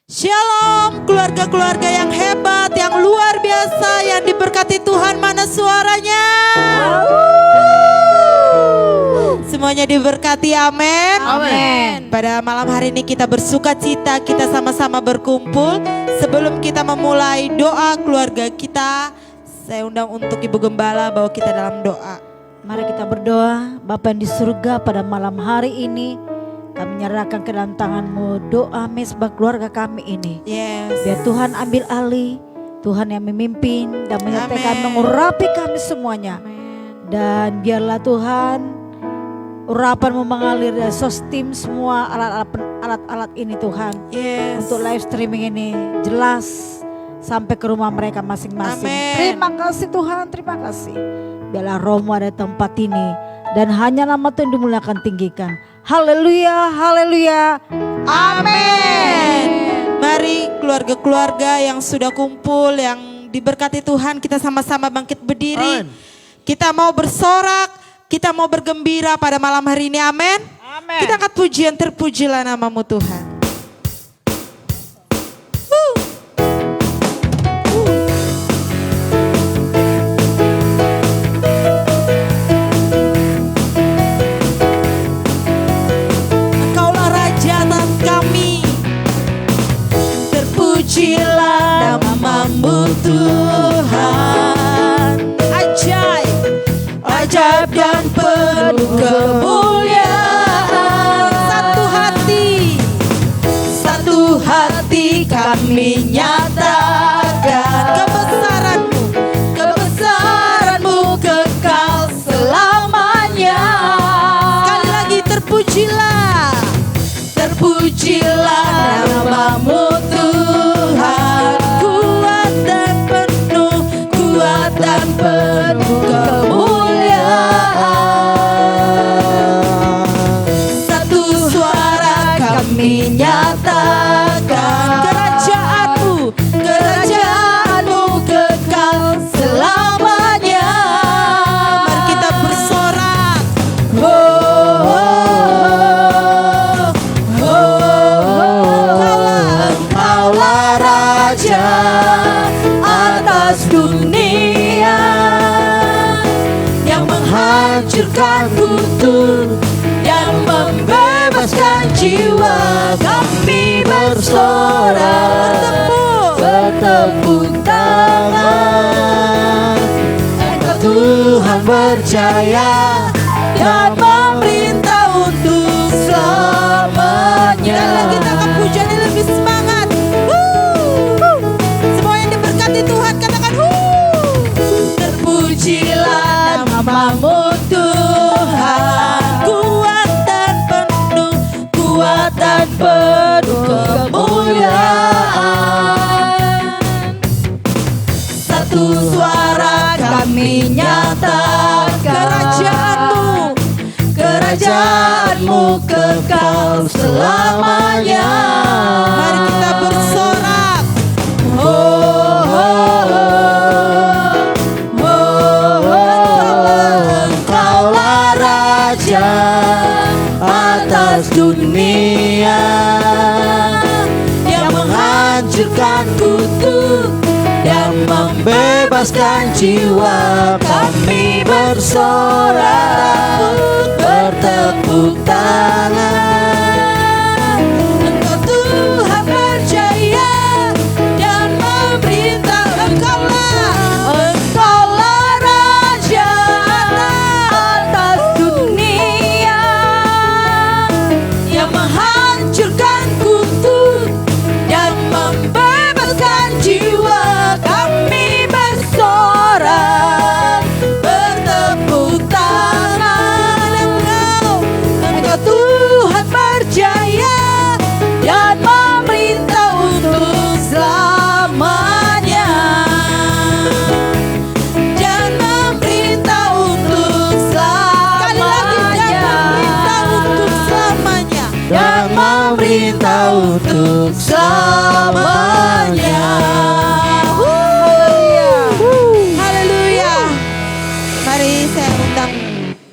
Shalom keluarga-keluarga yang hebat, yang luar biasa, yang diberkati Tuhan. Mana suaranya? Semuanya diberkati, amin. Amin. Pada malam hari ini kita bersuka cita, kita sama-sama berkumpul. Sebelum kita memulai doa keluarga kita, saya undang untuk Ibu Gembala bawa kita dalam doa. Mari kita berdoa. Bapa yang di surga, pada malam hari ini kami menyerahkan ke dalam tangan-Mu doa mesbah keluarga kami ini. Yes. Biar Tuhan ambil alih, Tuhan yang memimpin dan menyertakan mengurapi kami semuanya. Dan biarlah Tuhan urapan-Mu mengalir dari sostim semua alat-alat ini Tuhan. Yes. Untuk live streaming ini jelas sampai ke rumah mereka masing-masing. Amen. Terima kasih Tuhan, terima kasih. Biarlah Roh-Mu ada di tempat ini dan hanya nama Tuhan dimuliakan, tinggikan. Haleluya, haleluya, amin. Mari keluarga-keluarga yang sudah kumpul, yang diberkati Tuhan, kita sama-sama bangkit berdiri. Kita mau bersorak, kita mau bergembira pada malam hari ini, amin. Kita angkat pujian, terpujilah nama-Mu Tuhan. Terpujilah nama-Mu Tuhan, ajaib, ajaib dan penuh kemuliaan. Satu hati kami nyatakan kebesaran-Mu, kebesaran-Mu kekal selamanya. Sekali lagi terpujilah, terpujilah nama-Mu Tuhan, kuat dan penuh kemuliaan. Satu suara kami nyatakan kerajaan-Mu, kerajaan-Mu kekal selamanya. Mari kita bersorak. Engkaulah Raja atas dunia yang menghancurkan kutuk dan membebaskan jiwa. Kami bersorak, bertepuk tangan. Engkau Tuhan berjaya dan memerintah untuk selamanya. Dan lagi tangkap pujian yang lebih semangat. Semua yang diberkati Tuhan katakan terpujilah nama-Mu Tuhan, kuat dan penuh kemuliaan. Satu suara kami nyatakan kerajaan-Mu, kerajaan-Mu kekal selamanya. Mari kita bersorak. Engkaulah Raja atas dunia yang menghancurkan kutuk dan membebaskan jiwa. Kami bersorak, bertepuk tangan. Engkau Tuhan berjaya dan memerintah. Engkaulah Raja atas dunia yang menghancurkan kutuk dan membebaskan jiwa. Kami bersorak, bertepuk tangan. Engkau Tuhan berjaya dan memerintah untuk selamanya. Dan memerintah untuk selamanya. Dan memerintah untuk selamanya. Haleluya. Mari saya undang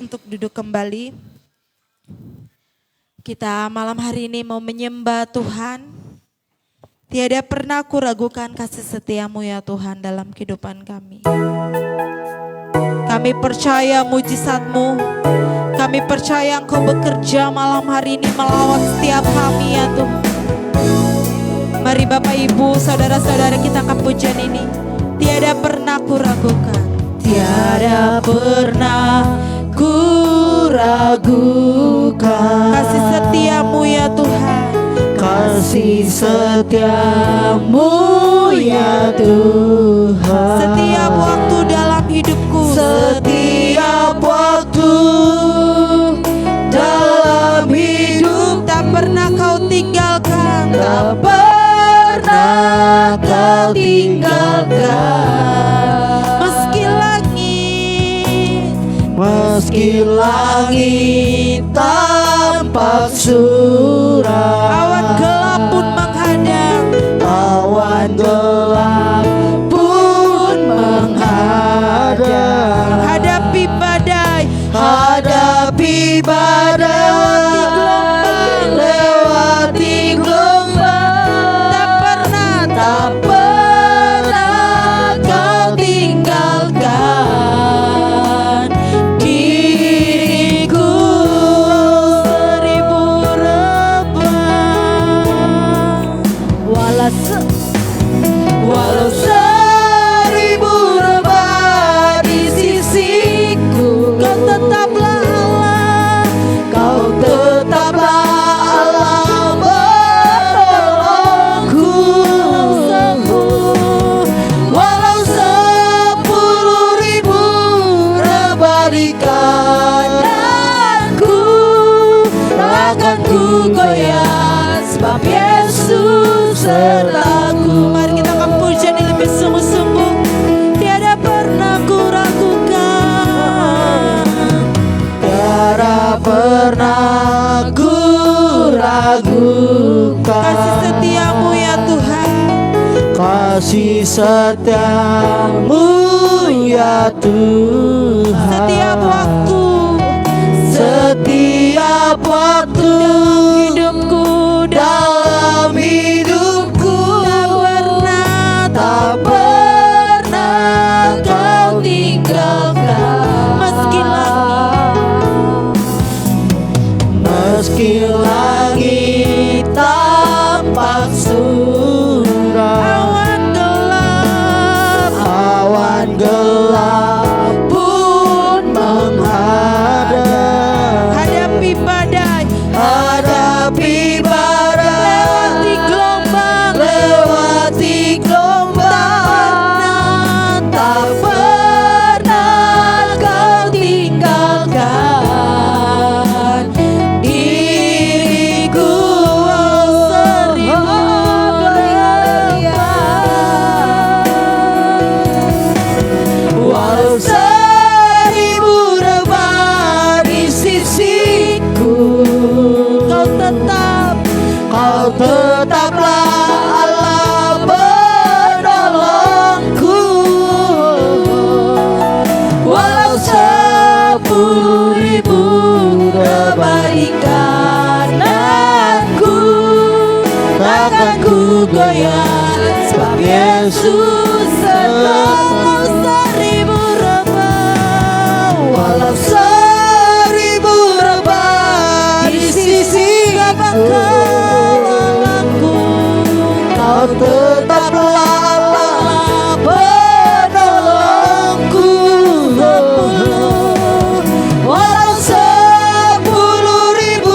untuk duduk kembali. Kita malam hari ini mau menyembah Tuhan. Tiada pernah aku ragukan kasih setiamu ya Tuhan dalam kehidupan kami. Kami percaya mujizat-Mu. Kami percaya Engkau bekerja malam hari ini melawat setiap kami ya Tuhan. Mari Bapak Ibu, saudara-saudara kita angkat pujian ini. Tiada pernah ku ragukan. Tiada pernah ku ragukan kasih setiamu ya Tuhan. Kasih setiamu ya Tuhan. Setiap waktu dalam hidupku. Setiap waktu dalam hidup Tak pernah kau tinggalkan. tak pernah kau tinggalkan. Meski langit tampak suram, Awan gelap pun menghadang. awan gelap pun menghadang. Hadapi badai. Hadapi badai, lewati gelombang, Tak pernah tak pernah kau tinggalkan diriku. seribu rebah. Walau seribu rebah di sisiku, Kau tetaplah Allah. Kau tetaplah Allah menolongku. Walau 10.000 rebah di kananku, takkan ku goyah sebab Yesus sertaku. Mari kita akan pujian ini lebih sungguh-sungguh. Tiada pernah ku ragukan. Tiada pernah ku ragukan Kasih setiamu ya Tuhan. kasih setiamu ya Tuhan. Setiap waktu. Setiap waktu Hidupku dalam hidupku, tak pernah kau tinggalkan. Meski langit tampak suram, awan gelap pun menghadang. hadapi badai. Hadapi badai, lewati gelombang, tak pernah kau tinggalkan diriku. Walau 1000 rebah di sisiku, Kau tetaplah Allah menolongku. Walau 10.000 rebah di kananku, takkan ku goyah sebab Yesus sertaku. 1000 rebah. Walau 1000 rebah di sisiku, Kau tetaplah Allah penolongku. Walau 10.000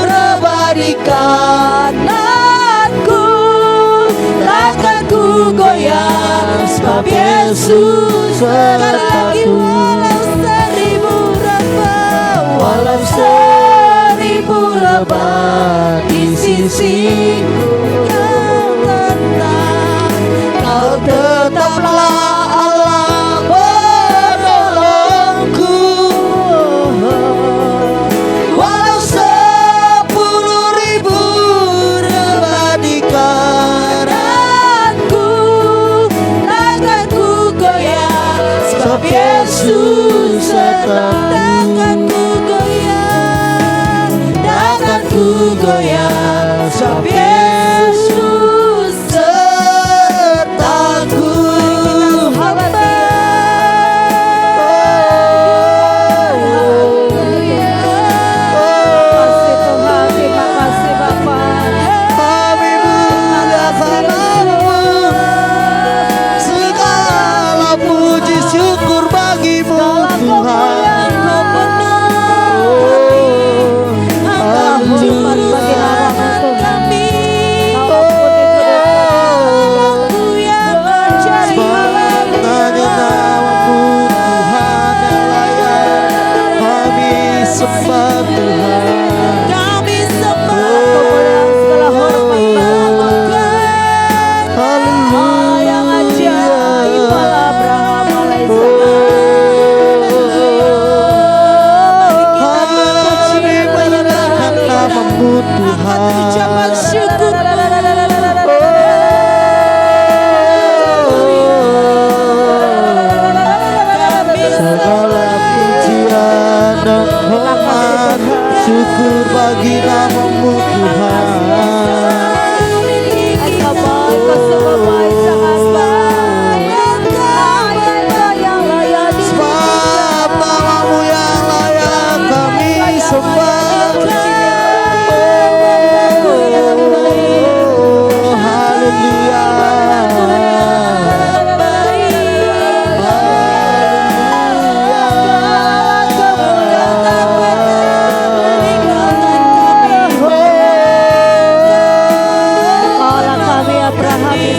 rebah di kananku, takkan ku goyah sebab Yesus sertaku. Walau 1000 rebah di sisiku, Kau tetaplah Allah penolongku. Walau 10.000 rebah di kananku, takkan ku goyah sebab Yesus sertaku. Takkan ku goyah sebab Yesus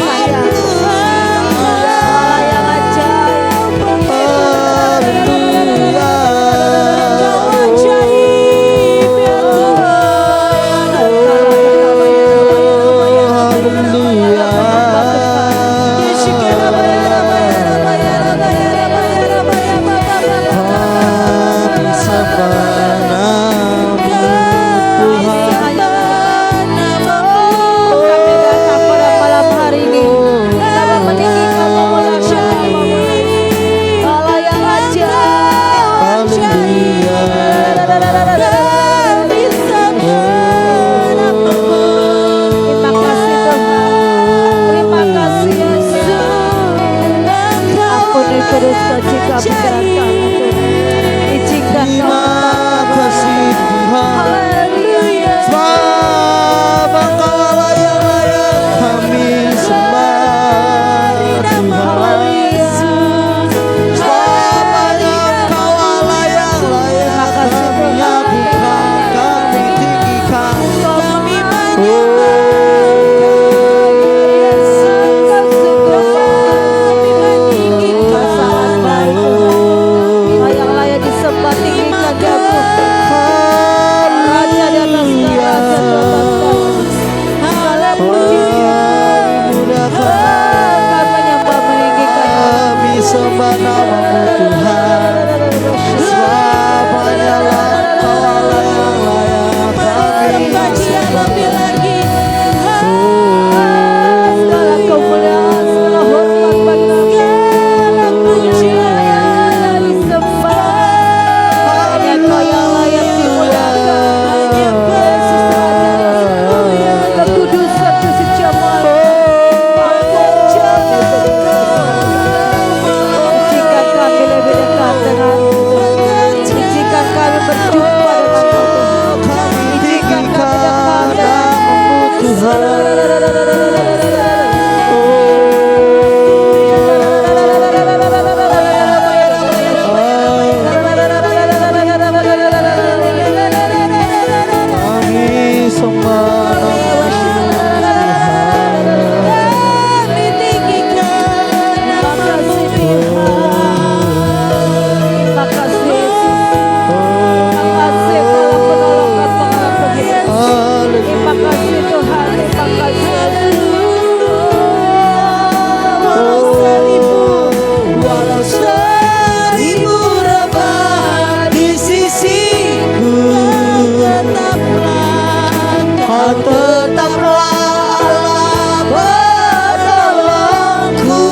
saya. Allah yang ajaib. Haleluya. Ajaib ya Kami datang pada malam hari ini. Kami meninggikan nama Tuhan. Allah yang ajaib. Terima kasih Tuhan. Terima kasih Yesus. Ampuni dosa jika pikiran kami Tuhan. Izinkan Terima kasih Tuhan. Haleluya. Sebab Engkaulah yang layak kami sembah Tuhan. Sebab hanya Engkaulah yang layak kami aguhkan, kami tinggikan. Yang layak disembah tinggikan diagung. Raja di atas segala raja di atas segala. Kami menyembah meninggikan Kami sembah namamu Tuhan. Sebab hanyalah Engkaulah yang layak kami sembah. segala kemuliaan, segala hormat bagi segala pujian disembah. Hanya Kau yang layak dimuliakan. Yesus Raja, kekudusan, kesucian, izinkan kami lebih dekat dengan izinkan kami berjumpa dengan Tuhan. Izinkan kami dekat dengan Kami sembah Terima kasih Tuhan. Terima kasih Yesus. Terima kasih Bapa penolongan pengalah penghidupan. Terima kasih Tuhan. Terima kasih Walau seribu rebah di sisiku, Kau tetaplah Allah penolongku.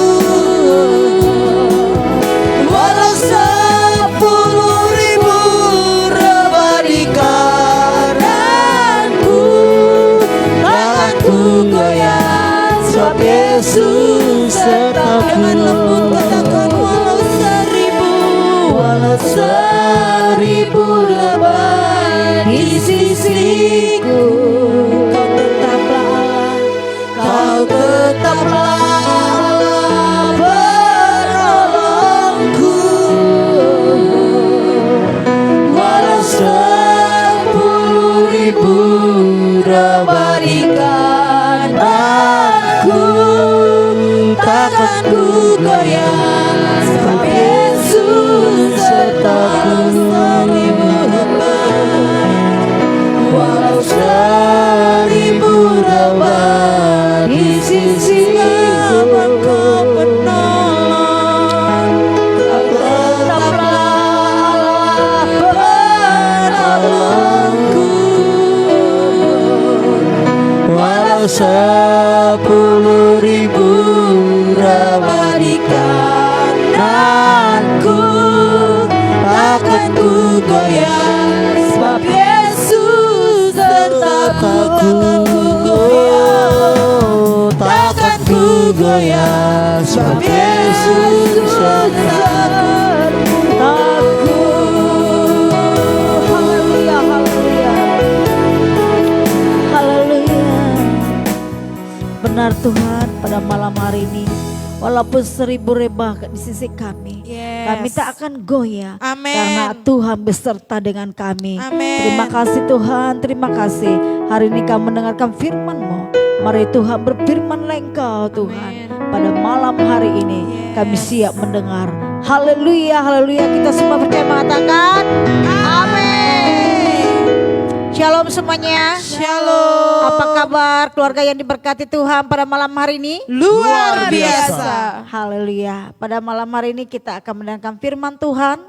Walau 10.000 rebah di kananku, tanganku goyah, sebab Yesus sertaku. Dengan lembut katakan Walau 1000 rebah di sisiku, Kau tetaplah Allah penolongku. Walau 10.000 rebah di kananku, takkan ku goyah, sebab Yesus sertaku. Walau 1000 rebah di sisiku, Kau penolong, tetaplah Allah penolongku. Walau 10.000 rebah di kananku, takkan ku goyah, sebab Yesus sertaku. Takkan ku goyah, sebab Yesus sertaku. Haleluya, haleluya. Haleluya. Benar Tuhan, pada malam hari ini walaupun 1000 rebah di sisi kami, kami tak akan goyah. Amin. Karena Tuhan beserta dengan kami. Amin. Terima kasih Tuhan, terima kasih. Hari ini kami mendengarkan firman-Mu. Mari Tuhan berfirmanlah Engkau Tuhan. Pada malam hari ini kami siap mendengar. Haleluya, haleluya. Kita semua percaya mengatakan amin. Shalom semuanya. Shalom. Apa kabar keluarga yang diberkati Tuhan pada malam hari ini? Luar biasa. Haleluya. Pada malam hari ini kita akan mendengarkan firman Tuhan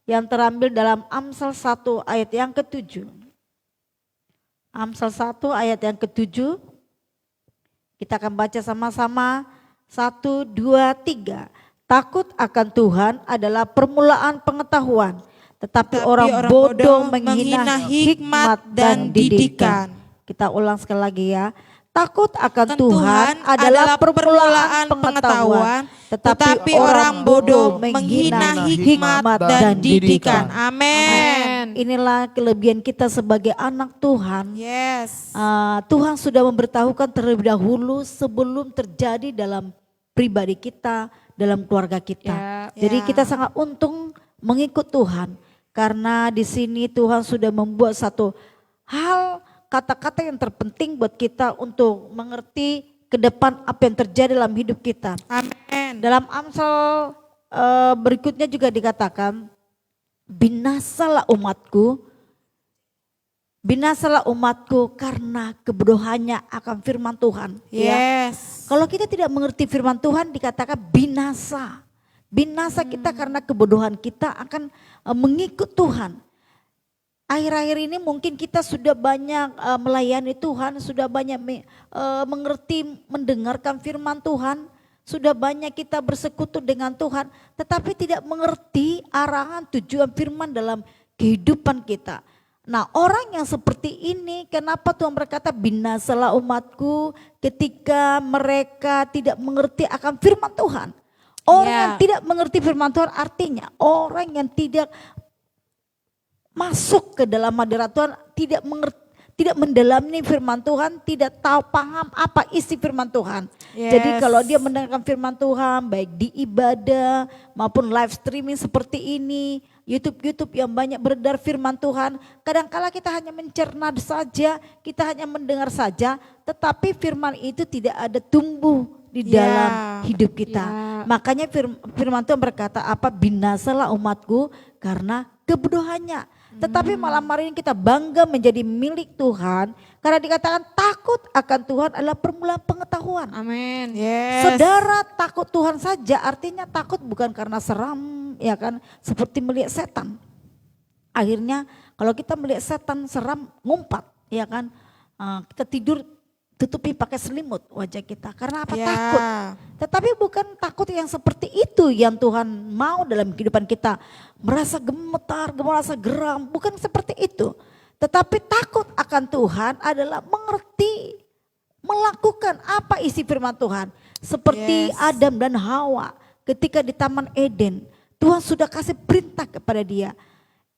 yang terambil dalam Amsal 1 ayat yang ke-7. Amsal 1 ayat yang ke-7. Kita akan baca sama-sama. 1, 2, 3. Takut akan Tuhan adalah permulaan pengetahuan. Tetapi orang bodoh menghina hikmat dan didikan. Kita ulang sekali lagi ya. Takut akan Tuhan adalah permulaan pengetahuan. Tetapi orang bodoh menghina hikmat dan didikan. Amin. Inilah kelebihan kita sebagai anak Tuhan. Yes. Tuhan sudah memberitahukan terlebih dahulu sebelum terjadi dalam pribadi kita, dalam keluarga kita. Jadi kita sangat untung mengikut Tuhan. Karena di sini Tuhan sudah membuat satu hal, kata-kata yang terpenting buat kita untuk mengerti ke depan apa yang terjadi dalam hidup kita. Amin. Dalam Amsal berikutnya juga dikatakan, binasalah umatku karena kebodohannya akan firman Tuhan. Yes. Kalau kita tidak mengerti firman Tuhan dikatakan binasa. Binasa kita karena kebodohan kita akan mengikut Tuhan. Akhir-akhir ini mungkin kita sudah banyak melayani Tuhan, sudah banyak mengerti, mendengarkan firman Tuhan. Sudah banyak kita bersekutu dengan Tuhan, tetapi tidak mengerti arahan tujuan firman dalam kehidupan kita. Nah, orang yang seperti ini, kenapa Tuhan berkata binasalah umatku ketika mereka tidak mengerti akan firman Tuhan. Orang yang tidak mengerti firman Tuhan artinya orang yang tidak masuk ke dalam hadirat Tuhan, tidak mengerti, tidak mendalami firman Tuhan, tidak tahu paham apa isi firman Tuhan. Yes. Jadi kalau dia mendengarkan firman Tuhan baik di ibadah maupun live streaming seperti ini, YouTube yang banyak beredar firman Tuhan, kadangkala kita hanya mencerna saja, kita hanya mendengar saja, tetapi firman itu tidak ada tumbuh di dalam hidup kita. Makanya firman Tuhan berkata apa, binasalah umatku karena kebodohannya. Tetapi malam hari ini kita bangga menjadi milik Tuhan karena dikatakan takut akan Tuhan adalah permulaan pengetahuan. Amin. Yes. Saudara takut Tuhan saja artinya takut bukan karena seram, ya kan, seperti melihat setan. Akhirnya kalau kita melihat setan seram ngumpat, ya kan, kita tidur tutupi pakai selimut wajah kita. Karena apa? Takut. Tetapi bukan takut yang seperti itu yang Tuhan mau dalam kehidupan kita. Merasa gemetar, merasa geram. Bukan seperti itu. Tetapi takut akan Tuhan adalah mengerti, melakukan apa isi firman Tuhan. Seperti Adam dan Hawa ketika di Taman Eden. Tuhan sudah kasih perintah kepada dia.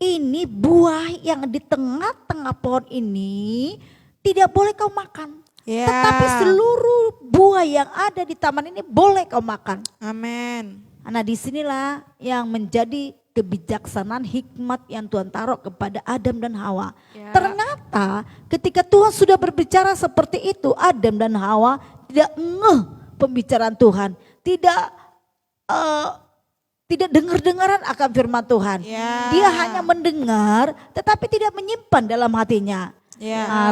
Ini buah yang di tengah-tengah pohon ini tidak boleh kau makan. Tetapi seluruh buah yang ada di taman ini boleh kau makan. Amin. Nah, disinilah yang menjadi kebijaksanaan hikmat yang Tuhan taruh kepada Adam dan Hawa. Ternyata ketika Tuhan sudah berbicara seperti itu, Adam dan Hawa tidak ngeh pembicaraan Tuhan, tidak dengar-dengaran akan firman Tuhan. Dia hanya mendengar, tetapi tidak menyimpan dalam hatinya.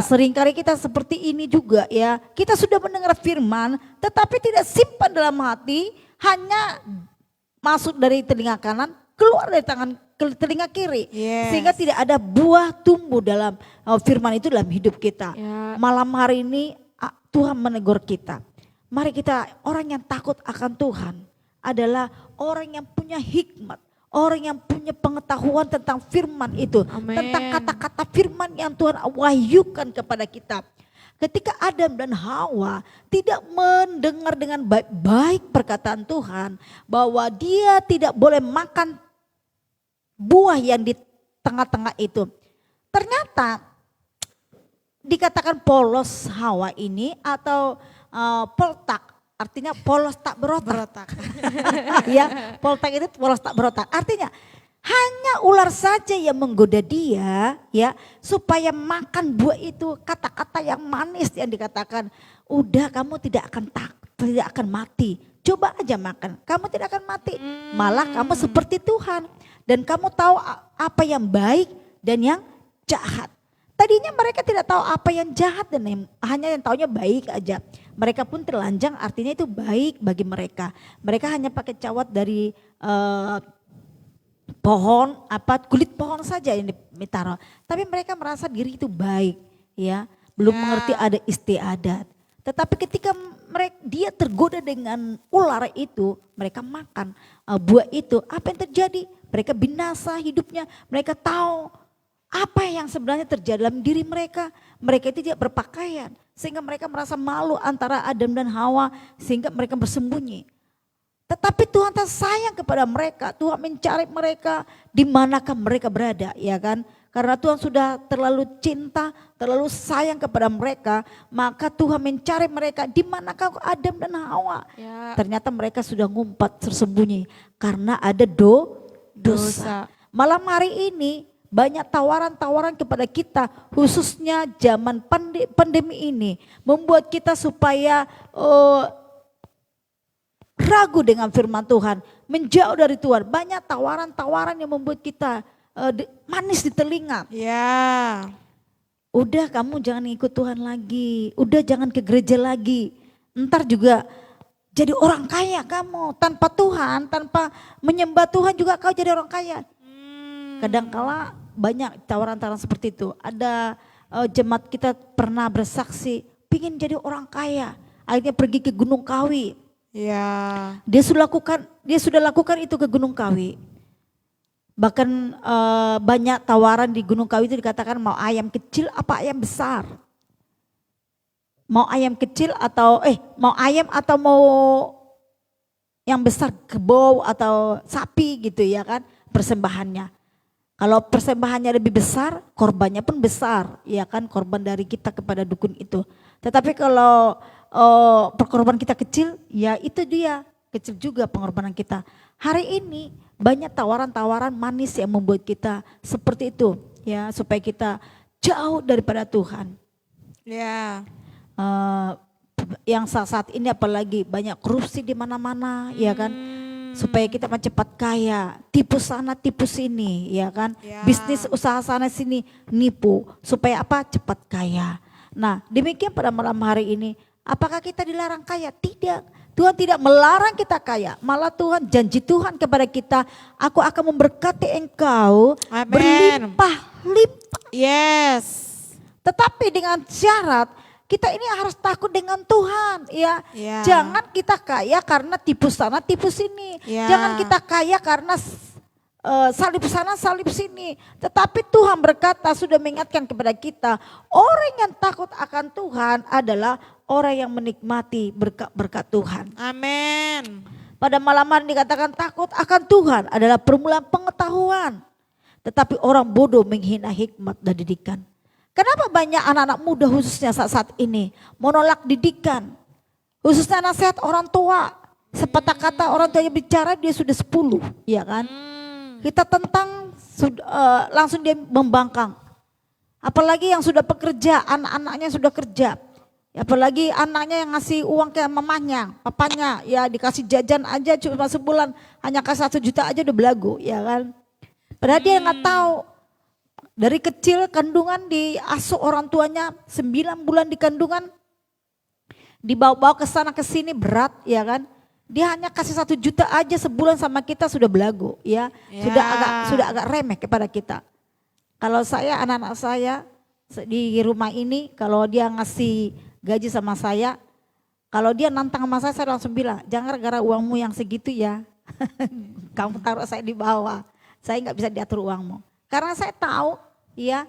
Seringkali kita seperti ini juga ya. Kita sudah mendengar firman tetapi tidak simpan dalam hati, hanya masuk dari telinga kanan, keluar dari telinga kiri. Sehingga tidak ada buah tumbuh dalam firman itu dalam hidup kita. Malam hari ini Tuhan menegur kita. Mari kita, orang yang takut akan Tuhan adalah orang yang punya hikmat. Orang yang punya pengetahuan tentang firman itu. Amen. Tentang kata-kata firman yang Tuhan wahyukan kepada kita. Ketika Adam dan Hawa tidak mendengar dengan baik-baik perkataan Tuhan. Bahwa dia tidak boleh makan buah yang di tengah-tengah itu. Ternyata dikatakan polos Hawa ini atau poltak. Artinya polos tak berotak. Ya, poltak itu polos tak berotak. Artinya Hanya ular saja yang menggoda dia ya supaya makan buah itu, kata-kata yang manis yang dikatakan, udah kamu tidak akan mati. Coba aja makan, kamu tidak akan mati. Malah kamu seperti Tuhan dan kamu tahu apa yang baik dan yang jahat. Tadinya mereka tidak tahu apa yang jahat dan hanya yang taunya baik aja. Mereka pun telanjang, artinya itu baik bagi mereka. Mereka hanya pakai cawat dari pohon, kulit pohon saja yang ditaruh. Tapi mereka merasa diri itu baik, ya. Belum mengerti ada istiadat. Tetapi ketika dia tergoda dengan ular itu, mereka makan buah itu. Apa yang terjadi? Mereka binasa hidupnya. Mereka tahu apa yang sebenarnya terjadi dalam diri mereka. Mereka itu tidak berpakaian. Sehingga mereka merasa malu antara Adam dan Hawa. Sehingga mereka bersembunyi. Tetapi Tuhan tak sayang kepada mereka. Tuhan mencari mereka di manakah mereka berada, ya kan? Karena Tuhan sudah terlalu cinta, terlalu sayang kepada mereka, maka Tuhan mencari mereka di manakah Adam dan Hawa. Ya. Ternyata mereka sudah ngumpat tersembunyi karena ada dosa. Malam hari ini banyak tawaran-tawaran kepada kita, khususnya zaman pandemi ini, membuat kita supaya ragu dengan firman Tuhan, menjauh dari Tuhan. Banyak tawaran-tawaran yang membuat kita manis di telinga. Ya. Udah kamu jangan ikut Tuhan lagi, udah jangan ke gereja lagi. Ntar juga jadi orang kaya kamu, tanpa Tuhan, tanpa menyembah Tuhan juga kau jadi orang kaya. Kadangkala banyak tawaran-tawaran seperti itu. Ada jemaat kita pernah bersaksi, pingin jadi orang kaya, akhirnya pergi ke Gunung Kawi. Ya. Dia sudah lakukan itu ke Gunung Kawi. Bahkan banyak tawaran di Gunung Kawi itu dikatakan mau ayam kecil apa ayam besar. Mau ayam kecil atau mau ayam atau mau yang besar, kerbau atau sapi gitu ya kan persembahannya. Kalau persembahannya lebih besar, korbannya pun besar, ya kan, korban dari kita kepada dukun itu. Tetapi kalau perkorban kita kecil, ya itu dia, kecil juga pengorbanan kita. Hari ini banyak tawaran-tawaran manis yang membuat kita seperti itu, ya, supaya kita jauh daripada Tuhan. Ya. Yang saat ini apalagi banyak korupsi di mana-mana, ya kan. Supaya kita cepat kaya, tipu sana tipu sini, ya kan, bisnis usaha sana sini nipu, supaya apa? Cepat kaya. Nah demikian pada malam hari ini, apakah kita dilarang kaya? Tidak, Tuhan tidak melarang kita kaya, malah Tuhan janji Tuhan kepada kita, aku akan memberkati engkau berlimpah-limpah. Yes. Tetapi dengan syarat kita ini harus takut dengan Tuhan, ya. Jangan kita kaya karena tipu sana tipu sini. Jangan kita kaya karena salib sana salib sini. Tetapi Tuhan berkata, sudah mengingatkan kepada kita, orang yang takut akan Tuhan adalah orang yang menikmati berkat-berkat Tuhan. Amin. Pada malam hari dikatakan takut akan Tuhan adalah permulaan pengetahuan. Tetapi orang bodoh menghina hikmat dan didikan. Kenapa banyak anak-anak muda khususnya saat ini menolak didikan? Khususnya nasihat orang tua. Sepatah kata orang tuanya bicara dia sudah 10, ya kan? Kita tentang langsung dia membangkang. Apalagi yang sudah bekerja, anak-anaknya sudah kerja. Apalagi anaknya yang ngasih uang ke mamanya, papanya, ya dikasih jajan aja cuma sebulan hanya kasih 1 juta aja udah belagu, ya kan? Padahal dia nggak tahu. Dari kecil kandungan diasuh orang tuanya 9 bulan di kandungan, dibawa-bawa ke sana ke sini berat, ya kan? Dia hanya kasih 1 juta aja sebulan sama kita sudah belagu, ya. Sudah agak remeh kepada kita. Kalau saya, anak-anak saya di rumah ini, kalau dia ngasih gaji sama saya, kalau dia nantang sama saya langsung bilang, jangan gara-gara uangmu yang segitu ya, kamu taruh saya di bawah, saya nggak bisa diatur uangmu. Karena saya tahu, ya,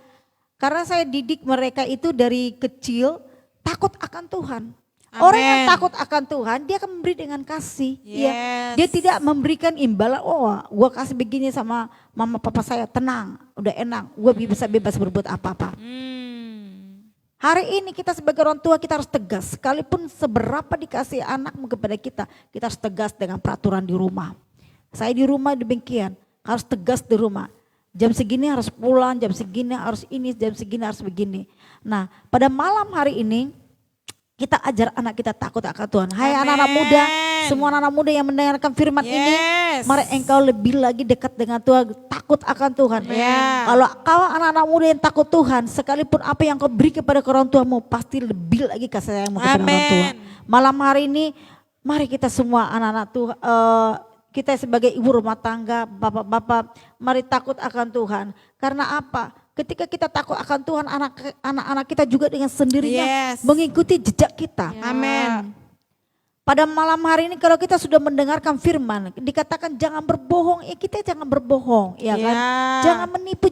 karena saya didik mereka itu dari kecil takut akan Tuhan. Amen. Orang yang takut akan Tuhan, dia akan memberi dengan kasih. Yes. Ya. Dia tidak memberikan imbalan, gua kasih begini sama mama papa saya, tenang, udah enak, gua bisa bebas berbuat apa-apa. Hari ini kita sebagai orang tua kita harus tegas, sekalipun seberapa dikasih anakmu kepada kita harus tegas dengan peraturan di rumah. Saya di rumah demikian. harus tegas di rumah. Jam segini harus pulang, jam segini harus ini, jam segini harus begini. Nah, pada malam hari ini kita ajar anak kita takut akan Tuhan. Hai anak-anak muda, semua anak-anak muda yang mendengarkan firman ini, mari engkau lebih lagi dekat dengan Tuhan, takut akan Tuhan. Kalau kau anak-anak muda yang takut Tuhan, sekalipun apa yang kau beri kepada orang tuamu, pasti lebih lagi kasih sayangmu kepada orang tua. Malam hari ini, mari kita semua anak-anak Tuhan, kita sebagai ibu rumah tangga, bapak-bapak, mari takut akan Tuhan. Karena apa? Ketika kita takut akan Tuhan, anak-anak kita juga dengan sendirinya mengikuti jejak kita. Amin. Pada malam hari ini kalau kita sudah mendengarkan firman, dikatakan jangan berbohong, ya kita jangan berbohong, ya kan?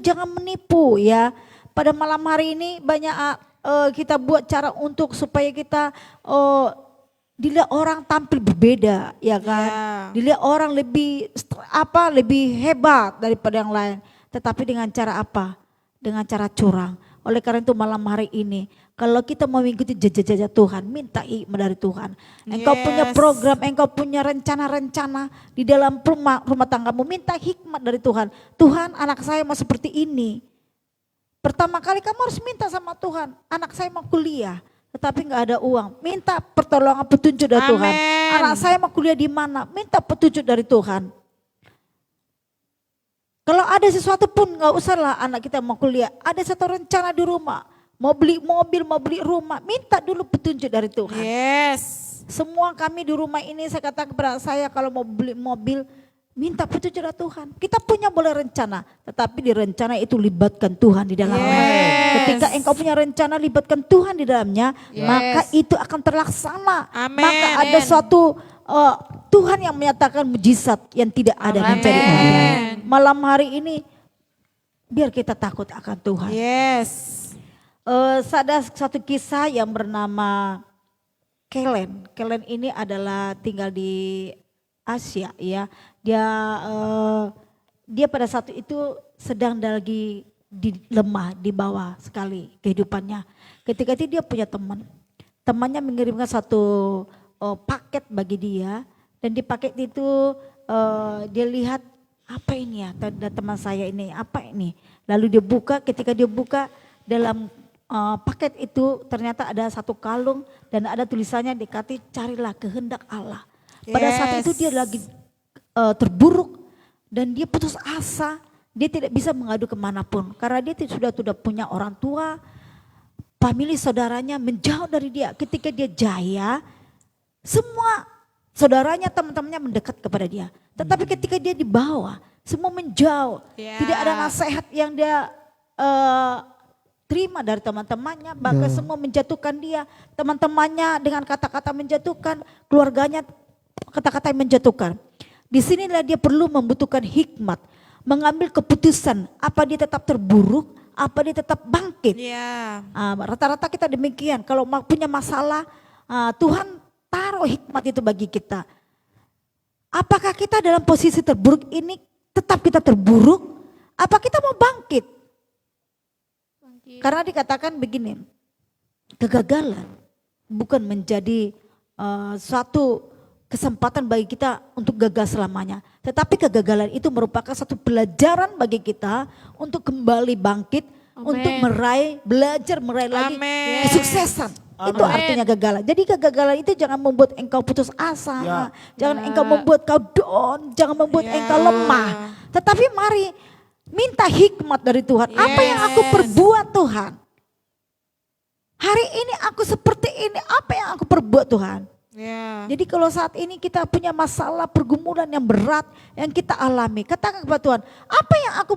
Jangan menipu ya. Pada malam hari ini banyak kita buat cara untuk supaya kita dilihat orang tampil berbeda, ya kan? Dilihat orang lebih hebat daripada yang lain. Tetapi dengan cara apa? Dengan cara curang. Oleh karena itu malam hari ini, kalau kita mau mengikuti jejak-jejak Tuhan, minta hikmat dari Tuhan. Engkau punya program, engkau punya rencana-rencana di dalam rumah tanggamu, minta hikmat dari Tuhan. Tuhan, anak saya mau seperti ini. Pertama kali kamu harus minta sama Tuhan, anak saya mau kuliah, tetapi nggak ada uang. Minta pertolongan petunjuk dari Tuhan. Anak saya mau kuliah di mana? Minta petunjuk dari Tuhan. Kalau ada sesuatu pun nggak usahlah anak kita mau kuliah. Ada satu rencana di rumah, mau beli mobil, mau beli rumah, minta dulu petunjuk dari Tuhan. Semua kami di rumah ini saya katakan kepada saya kalau mau beli mobil, minta petunjuk dari Tuhan. Kita punya boleh rencana, tetapi di rencana itu libatkan Tuhan di dalamnya. Ketika engkau punya rencana libatkan Tuhan di dalamnya, maka itu akan terlaksana. Maka ada suatu Tuhan yang menyatakan mujizat yang tidak ada menjadi ada. Malam hari ini biar kita takut akan Tuhan. Ada satu kisah yang bernama Kellen. Kellen ini adalah tinggal di Asia ya. Dia pada saat itu sedang lagi lemah di bawah sekali kehidupannya. Ketika itu dia punya temannya mengirimkan satu paket bagi dia, dan di paket itu dia lihat apa ini ya, teman saya ini apa ini. Lalu dia buka, ketika dia buka dalam paket itu ternyata ada satu kalung dan ada tulisannya dikati carilah kehendak Allah. Pada saat itu dia lagi terburuk dan dia putus asa, dia tidak bisa mengadu kemanapun karena dia sudah punya orang tua, famili saudaranya menjauh dari dia. Ketika dia jaya, semua saudaranya, teman-temannya mendekat kepada dia. Tetapi ketika dia di bawah, semua menjauh. Tidak ada nasihat yang dia terima dari teman-temannya. Bahkan semua menjatuhkan dia. Teman-temannya dengan kata-kata menjatuhkan, keluarganya kata-kata yang menjatuhkan. Di sinilah dia perlu membutuhkan hikmat. Mengambil keputusan, apa dia tetap terburuk, apa dia tetap bangkit. Rata-rata kita demikian, kalau punya masalah, Tuhan taruh hikmat itu bagi kita. Apakah kita dalam posisi terburuk ini tetap kita terburuk? Apa kita mau bangkit? Karena dikatakan begini, kegagalan bukan menjadi suatu kesempatan bagi kita untuk gagal selamanya. Tetapi kegagalan itu merupakan satu pelajaran bagi kita untuk kembali bangkit, untuk belajar meraih lagi kesuksesan. Itu artinya kegagalan. Jadi kegagalan itu jangan membuat engkau putus asa, jangan engkau membuat kau down, jangan membuat engkau lemah. Tetapi mari minta hikmat dari Tuhan. Apa yang aku perbuat Tuhan? Hari ini aku seperti ini, apa yang aku perbuat Tuhan? Jadi kalau saat ini kita punya masalah pergumulan yang berat yang kita alami, katakan kepada Tuhan, apa yang aku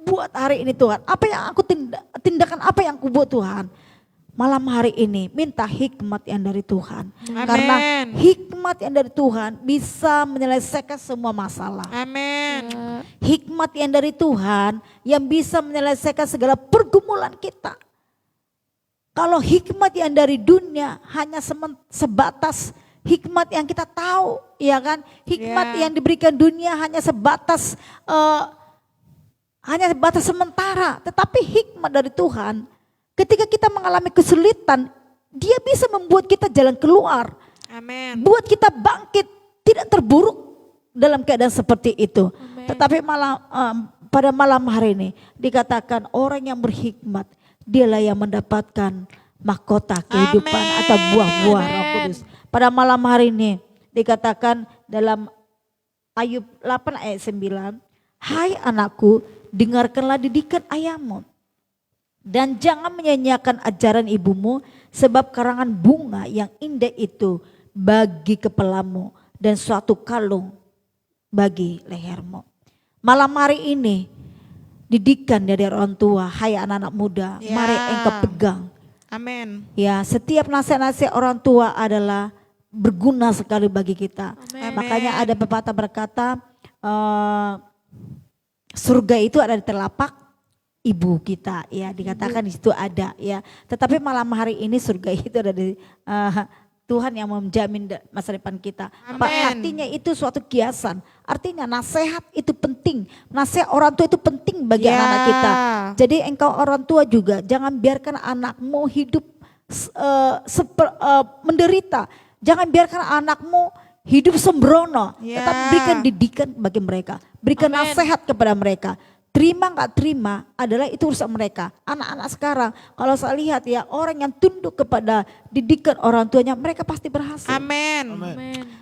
buat hari ini Tuhan? Apa yang aku tindakan apa yang aku buat Tuhan? Malam hari ini minta hikmat yang dari Tuhan. Karena hikmat yang dari Tuhan bisa menyelesaikan semua masalah. Hikmat yang dari Tuhan yang bisa menyelesaikan segala pergumulan kita. Kalau hikmat yang dari dunia hanya sebatas hikmat yang kita tahu, ya kan? Hikmat yang diberikan dunia hanya sebatas sementara. Tetapi hikmat dari Tuhan, ketika kita mengalami kesulitan, dia bisa membuat kita jalan keluar. Buat kita bangkit, tidak terburuk dalam keadaan seperti itu. Tetapi pada malam hari ini dikatakan orang yang berhikmat dialah yang mendapatkan mahkota kehidupan atau buah-buah Roh Kudus. Pada malam hari ini dikatakan dalam Ayub 8 ayat 9, hai anakku, dengarkanlah didikan ayahmu dan jangan menyanyiakan ajaran ibumu, sebab karangan bunga yang indah itu bagi kepalamu dan suatu kalung bagi lehermu. Malam hari ini didikan dari orang tua, hai anak-anak muda, mari engkau pegang. Amin. Ya, setiap nasihat-nasihat orang tua adalah berguna sekali bagi kita. Makanya ada pepatah berkata, surga itu ada di telapak ibu kita, ya dikatakan di situ ada, ya. Tetapi malam hari ini surga itu ada di Tuhan yang menjamin masa depan kita. Artinya itu suatu kiasan. Artinya nasihat itu penting. Nasihat orang tua itu penting bagi anak-anak kita. Jadi engkau orang tua juga jangan biarkan anakmu hidup menderita. Jangan biarkan anakmu hidup sembrono. Tetap berikan didikan bagi mereka. Berikan nasihat kepada mereka. Terima gak terima adalah itu urusan mereka. Anak-anak sekarang kalau saya lihat ya, orang yang tunduk kepada didikan orang tuanya, mereka pasti berhasil. Amin.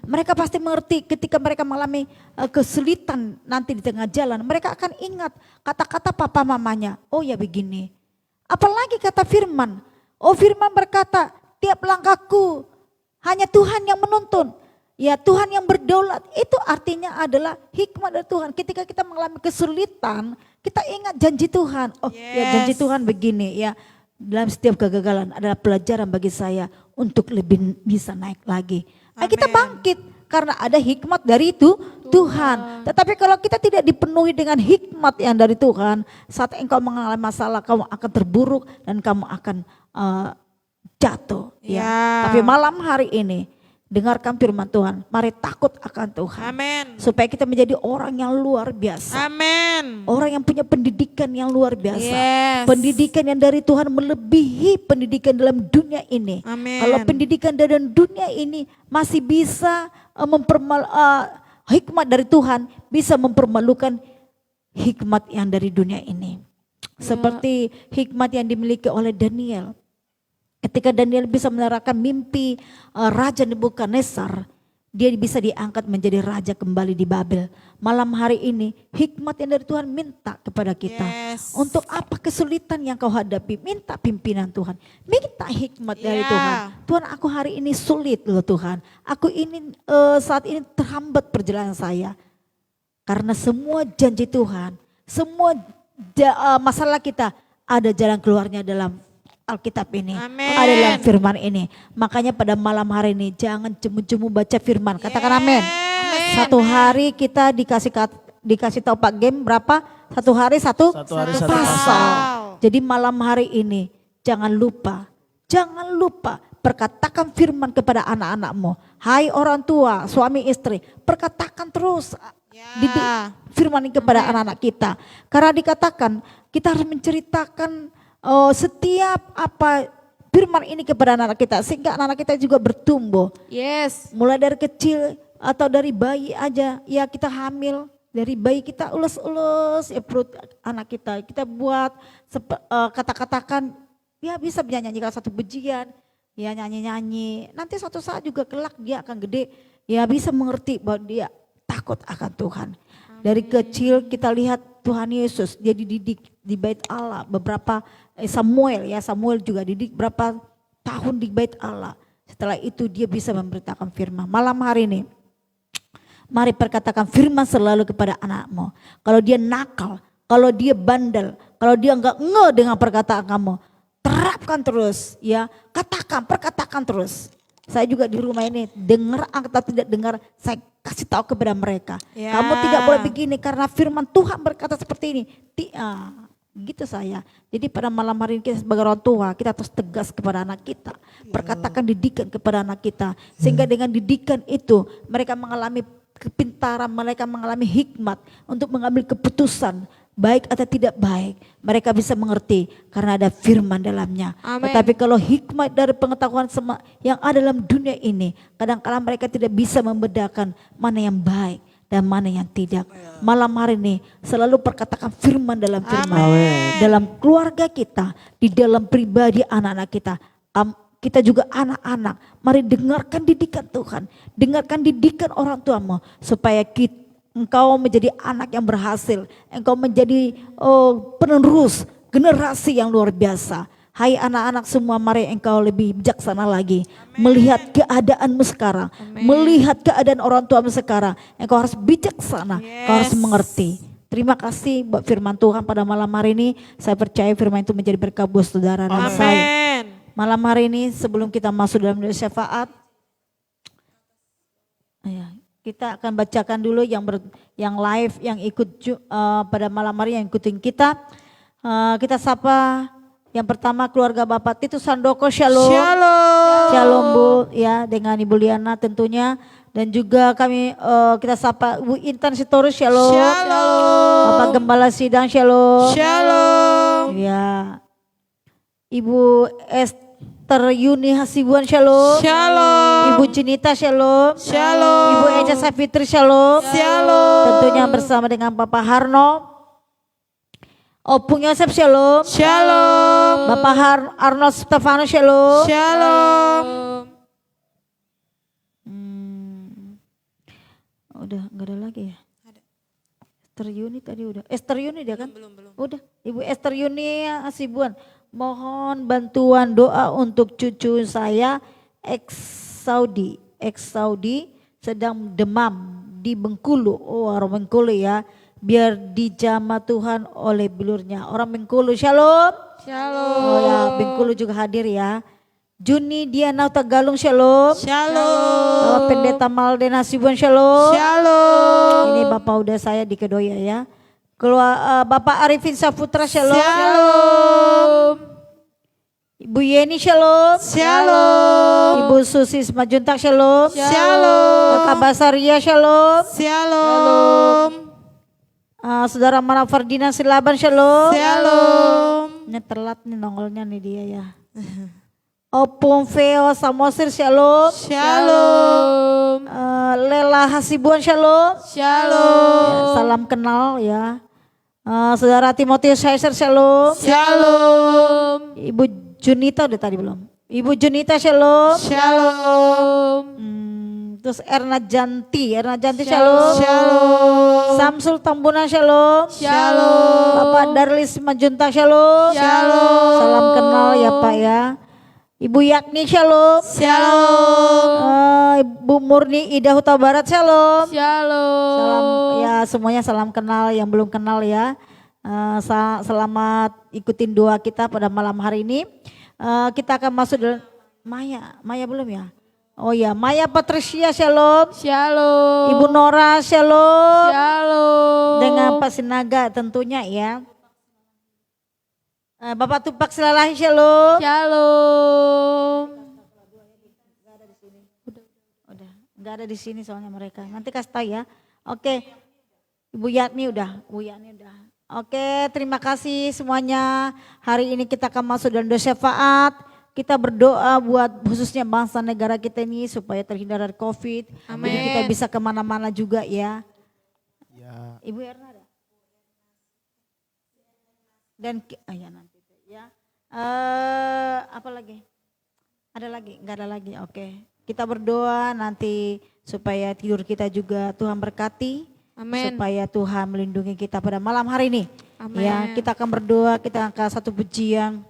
Mereka pasti mengerti ketika mereka mengalami kesulitan nanti di tengah jalan. Mereka akan ingat kata-kata papa mamanya. Oh ya begini. Apalagi kata firman. Oh firman berkata, tiap langkahku hanya Tuhan yang menuntun. Ya Tuhan yang berdaulat, itu artinya adalah hikmat dari Tuhan. Ketika kita mengalami kesulitan, kita ingat janji Tuhan. Oh ya janji Tuhan begini ya. Dalam setiap kegagalan adalah pelajaran bagi saya untuk lebih bisa naik lagi. Nah, kita bangkit karena ada hikmat dari itu Tuhan. Tetapi kalau kita tidak dipenuhi dengan hikmat yang dari Tuhan, saat engkau mengalami masalah, kamu akan terburuk dan kamu akan jatuh. Ya. Tapi malam hari ini, dengarkan firman Tuhan, mari takut akan Tuhan. Amin. Supaya kita menjadi orang yang luar biasa. Amin. Orang yang punya pendidikan yang luar biasa. Yes. Pendidikan yang dari Tuhan melebihi pendidikan dalam dunia ini. Amin. Kalau pendidikan dalam dunia ini masih bisa hikmat dari Tuhan bisa mempermalukan hikmat yang dari dunia ini. Seperti hikmat yang dimiliki oleh Daniel. Ketika Daniel bisa menerangkan mimpi Raja Nebukadnezar, dia bisa diangkat menjadi raja kembali di Babel. Malam hari ini hikmat yang dari Tuhan minta kepada kita. Untuk apa kesulitan yang kau hadapi, minta pimpinan Tuhan. Minta hikmat dari Tuhan. Tuhan, aku hari ini sulit loh Tuhan. Aku ini saat ini terhambat perjalanan saya. Karena semua janji Tuhan, semua masalah kita ada jalan keluarnya dalam Alkitab ini, ada dalam firman ini. Makanya pada malam hari ini jangan jemu-jemu baca firman. Katakan amin. Satu hari kita dikasih tahu Pak Game berapa? Satu hari satu pasal. Jadi malam hari ini jangan lupa perkatakan firman kepada anak-anakmu. Hai orang tua, suami istri, perkatakan terus didik firman ini kepada anak-anak kita. Karena dikatakan kita harus menceritakan setiap apa firman ini kepada anak kita sehingga anak kita juga bertumbuh. Mulai dari kecil atau dari bayi aja, ya kita hamil dari bayi kita ulus-ulus ya perut anak kita buat kata-katakan ya bisa nyanyikan satu pujian, ya nyanyi-nyanyi. Nanti suatu saat juga kelak dia akan gede, ya bisa mengerti bahwa dia takut akan Tuhan. Dari kecil kita lihat Tuhan Yesus dia dididik di bait Allah beberapa Samuel juga didik berapa tahun di bait Allah. Setelah itu dia bisa memberitakan firman. Malam hari ini mari perkatakan firman selalu kepada anakmu. Kalau dia nakal, kalau dia bandel, kalau dia enggak dengan perkataan kamu, terapkan terus ya. Perkatakan terus. Saya juga di rumah ini dengar atau tidak dengar, saya kasih tahu kepada mereka. Kamu tidak boleh begini karena firman Tuhan berkata seperti ini. Gitu saya. Jadi pada malam hari ini kita sebagai orang tua kita terus tegas kepada anak kita. Perkatakan didikan kepada anak kita. Sehingga dengan didikan itu mereka mengalami kepintaran, mereka mengalami hikmat untuk mengambil keputusan. Baik atau tidak baik, mereka bisa mengerti karena ada firman dalamnya. Tetapi kalau hikmat dari pengetahuan yang ada dalam dunia ini, kadang-kadang mereka tidak bisa membedakan mana yang baik dan mana yang tidak. Malam hari ini selalu perkatakan firman dalam firman. Dalam keluarga kita, di dalam pribadi anak-anak kita. Kita juga anak-anak, mari dengarkan didikan Tuhan. Dengarkan didikan orang tuamu supaya engkau menjadi anak yang berhasil. Engkau menjadi penerus generasi yang luar biasa. Hai anak-anak semua, mari engkau lebih bijaksana lagi. Melihat keadaanmu sekarang. Melihat keadaan orang tuamu sekarang. Engkau harus bijaksana. Engkau harus mengerti. Terima kasih buat firman Tuhan pada malam hari ini. Saya percaya firman itu menjadi berkat buat saudara dan saya. Malam hari ini sebelum kita masuk dalam doa syafaat. Kita akan bacakan dulu yang live, yang ikut pada malam hari yang ikutin kita. Kita sapa yang pertama keluarga Bapak Titus Handoko, shalom. Shalom Bu, ya, dengan Ibu Liana tentunya, dan juga kita sapa Bu Intan Sitorus, shalom. Bapak Gembala Sidang, shalom. Ya, Ibu Esther Yuni Hasibuan, shalom. Ibu Junita, shalom. Ibu Eja Safitri, shalom. Tentunya bersama dengan Bapak Harno. Opung Yosef, shalom. Bapak Arnold Stefano, shalom. Udah nggak ada lagi ya? Esther Yuni tadi udah. Esther Yuni dia kan? Belum. Udah. Ibu Esther Yuni Hasibuan. Mohon bantuan doa untuk cucu saya ex-Saudi sedang demam di Bengkulu. Orang Bengkulu ya. Biar dijamah Tuhan oleh bilurnya. Orang Bengkulu, shalom. Oh ya, Bengkulu juga hadir ya. Juni Diana Tagalung, shalom. Pendeta Malden Hasibuan, shalom. Ini Bapak udah saya di Kedoya ya. Bapak Arifin Saputra, shalom. Ibu Yeni, shalom. Ibu Susi Majuntak, shalom. Kakak Basaria, shalom. Saudara Mara Ferdinand Silaban, shalom. Ini telat nih nongolnya nih dia ya. Opung Veo Samosir, shalom. Lela Hasibuan, shalom. Ya, salam kenal ya. Saudara Timotius Heiser, shalom. Ibu Junita udah tadi belum? Ibu Junita, shalom. Terus Erna Janti, shalom. Samsul Tambunan, shalom. Bapak Darlis Majunta, shalom. Salam kenal ya Pak ya. Ibu Yakni, shalom. Ibu Murni Ida Huta Barat, shalom. Salam ya, semuanya salam kenal, yang belum kenal ya. Selamat ikutin doa kita pada malam hari ini. Kita akan masuk dalam Maya belum ya? Oh ya, Maya Patricia, shalom. Ibu Nora, shalom. Dengan Pak Sinaga tentunya ya. Bapak Tupak Selalahi, shalom. Udah, nggak ada di sini soalnya mereka. Nanti kasih tahu ya. Oke, Ibu Yatni udah. Oke, terima kasih semuanya. Hari ini kita akan masuk dalam doa syafaat. Kita berdoa buat khususnya bangsa negara kita ini supaya terhindar dari COVID. Jadi kita bisa kemana-mana juga ya. Ibu Erna ada? Dan ya nanti ya. Apa lagi? Ada lagi? Enggak ada lagi. Oke. Kita berdoa nanti supaya tidur kita juga Tuhan berkati. Supaya Tuhan melindungi kita pada malam hari ini. Ya, kita akan berdoa, kita angkat satu pujian.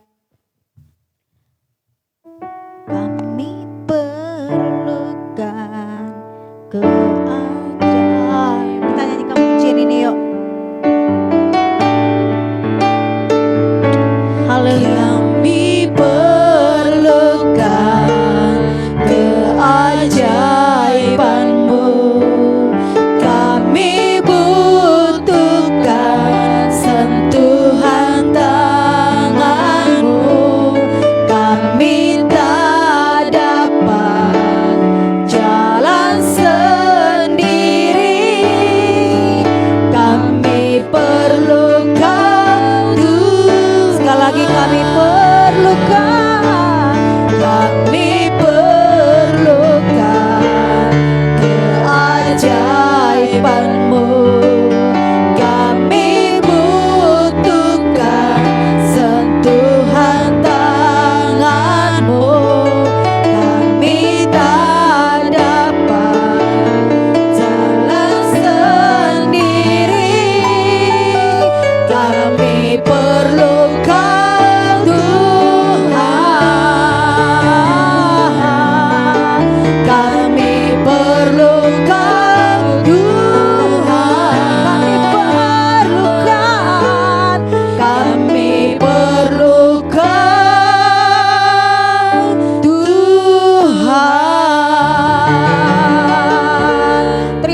Kami perlukan keajaiban. Kita nyanyikan pujian ini yuk. Haleluya. Kami perlukan keajaiban-Mu. Kami butuhkan sentuhan tangan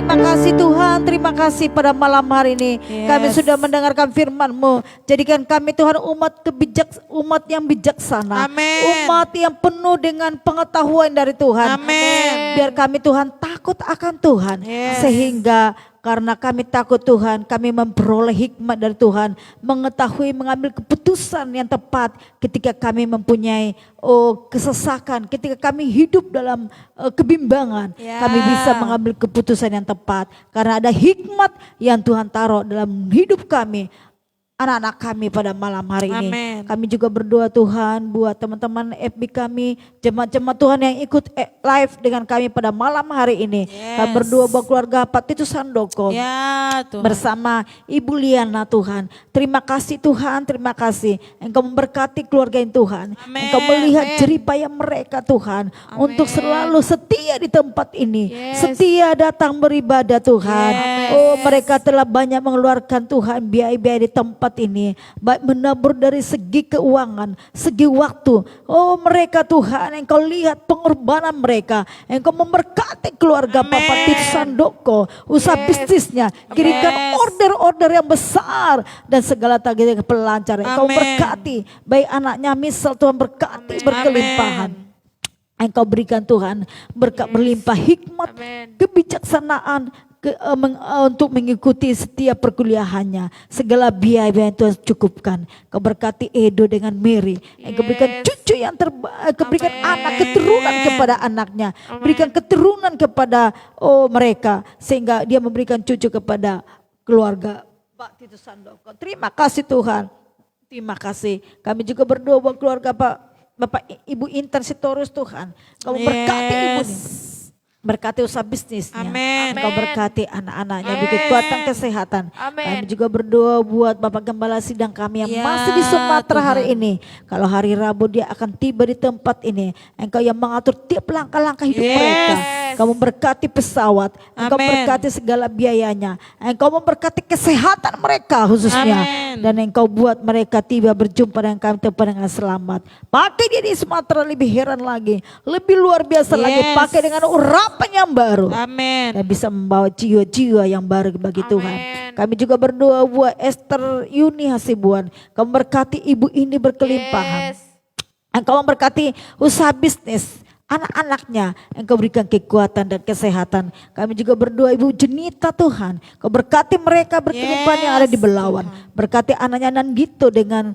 terima kasih Tuhan, terima kasih pada malam hari ini. Yes. Kami sudah mendengarkan firman-Mu. Jadikan kami Tuhan umat yang bijaksana. Amin. Umat yang penuh dengan pengetahuan dari Tuhan. Amin. Biar kami Tuhan takut akan Tuhan. Yes. Sehingga karena kami takut Tuhan, kami memperoleh hikmat dari Tuhan, mengetahui mengambil keputusan yang tepat ketika kami mempunyai kesesakan, ketika kami hidup dalam kebimbangan, Ya. kami bisa mengambil keputusan yang tepat karena ada hikmat yang Tuhan taruh dalam hidup kami. Anak-anak kami pada malam hari ini. Amin. Kami juga berdoa Tuhan buat teman-teman FB kami, jemaat-jemaat Tuhan yang ikut live dengan kami pada malam hari ini. Yes. Kami berdoa buat keluarga Pak Titus Handoko Ya Tuhan. bersama Ibu Liana Tuhan. Terima kasih Tuhan, terima kasih. Engkau memberkati keluarga yang Tuhan. Amin. Engkau melihat Amin. jeripaya mereka Tuhan. Amin. Untuk selalu setia di tempat ini. Yes. Setia datang beribadah Tuhan. Yes. Oh, mereka telah banyak mengeluarkan Tuhan biaya-biaya di tempat ini, baik menabur dari segi keuangan, segi waktu. Oh, mereka Tuhan, Engkau lihat pengorbanan mereka. Engkau memberkati keluarga Amin. Papa Titus Handoko, usaha Yes. bisnisnya, kirimkan Yes. order-order yang besar dan segala target pelancar. Engkau Amin. berkati, baik anaknya misal Tuhan berkati berkelimpahan. Engkau berikan Tuhan berkat berlimpah hikmat, Amin. kebijaksanaan untuk mengikuti setiap perkuliahannya. Segala biaya yang Tuhan cukupkan. Kau berkati Edo dengan Mary. Engkau berikan cucu yang terbaik. Kau berikan Amin. anak keturunan kepada anaknya. Amin. Berikan keturunan kepada mereka. Sehingga dia memberikan cucu kepada keluarga Pak Titus Handoko. Terima kasih Tuhan. Terima kasih. Kami juga berdoa buat keluarga Bapak Ibu Intan Sitorus Tuhan. Kau berkati ibu ini. Berkati usaha bisnisnya. Amin. Engkau berkati anak-anaknya, beri kekuatan kesehatan. Amin. Kami juga berdoa buat Bapak Gembala Sidang kami yang Ya, masih di Sumatera Tuhan. hari ini. Kalau hari Rabu dia akan tiba di tempat ini. Engkau yang mengatur tiap langkah-langkah hidup Yes. mereka. Engkau memberkati pesawat. Engkau Amin. memberkati segala biayanya. Engkau memberkati kesehatan mereka khususnya. Amin. Dan Engkau buat mereka tiba berjumpa dengan kami tempat dengan selamat. Pakai dia di Sumatera lebih heran lagi. Lebih luar biasa lagi. Yes. Pakai dengan urapan yang baru. Amin. Dan bisa membawa jiwa-jiwa yang baru bagi Amin. Tuhan. Kami juga berdoa buat Esther Yuni Hasibuan. Kau memberkati ibu ini berkelimpahan. Engkau memberkati usaha bisnis anak-anaknya. Engkau berikan kekuatan dan kesehatan. Kami juga berdoa Ibu Jenita Tuhan. Kau berkati mereka berkelimpahan yang ada di Belawan. Berkati anaknya Nanggito dengan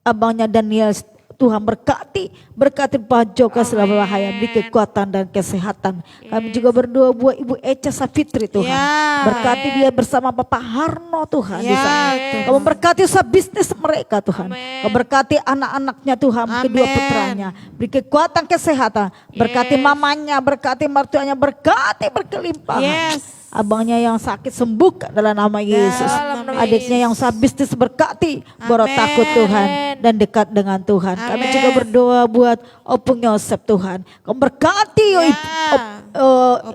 abangnya Daniel. Tuhan berkati Pak Joka selama bahaya, beri kekuatan dan kesehatan. Kami juga berdoa buat Ibu Eca Safitri Tuhan. Ya. Berkati dia bersama Bapak Harno Tuhan di Ya, sana. Tuhan. Kau memberkati usaha bisnis mereka Tuhan. Kau berkati anak-anaknya Tuhan, kedua Amin. putranya. Beri kekuatan kesehatan. Berkati mamanya, berkati mertuanya, berkati berkelimpahan. Yes. Abangnya yang sakit sembuhkan dalam nama Yesus. Dalam nama Adiknya yang usaha bisnis berkati. Baru Amin. takut Tuhan dan dekat dengan Tuhan. Kami Amin. juga berdoa buat Opung Yosef Tuhan. Kau berkati Ya.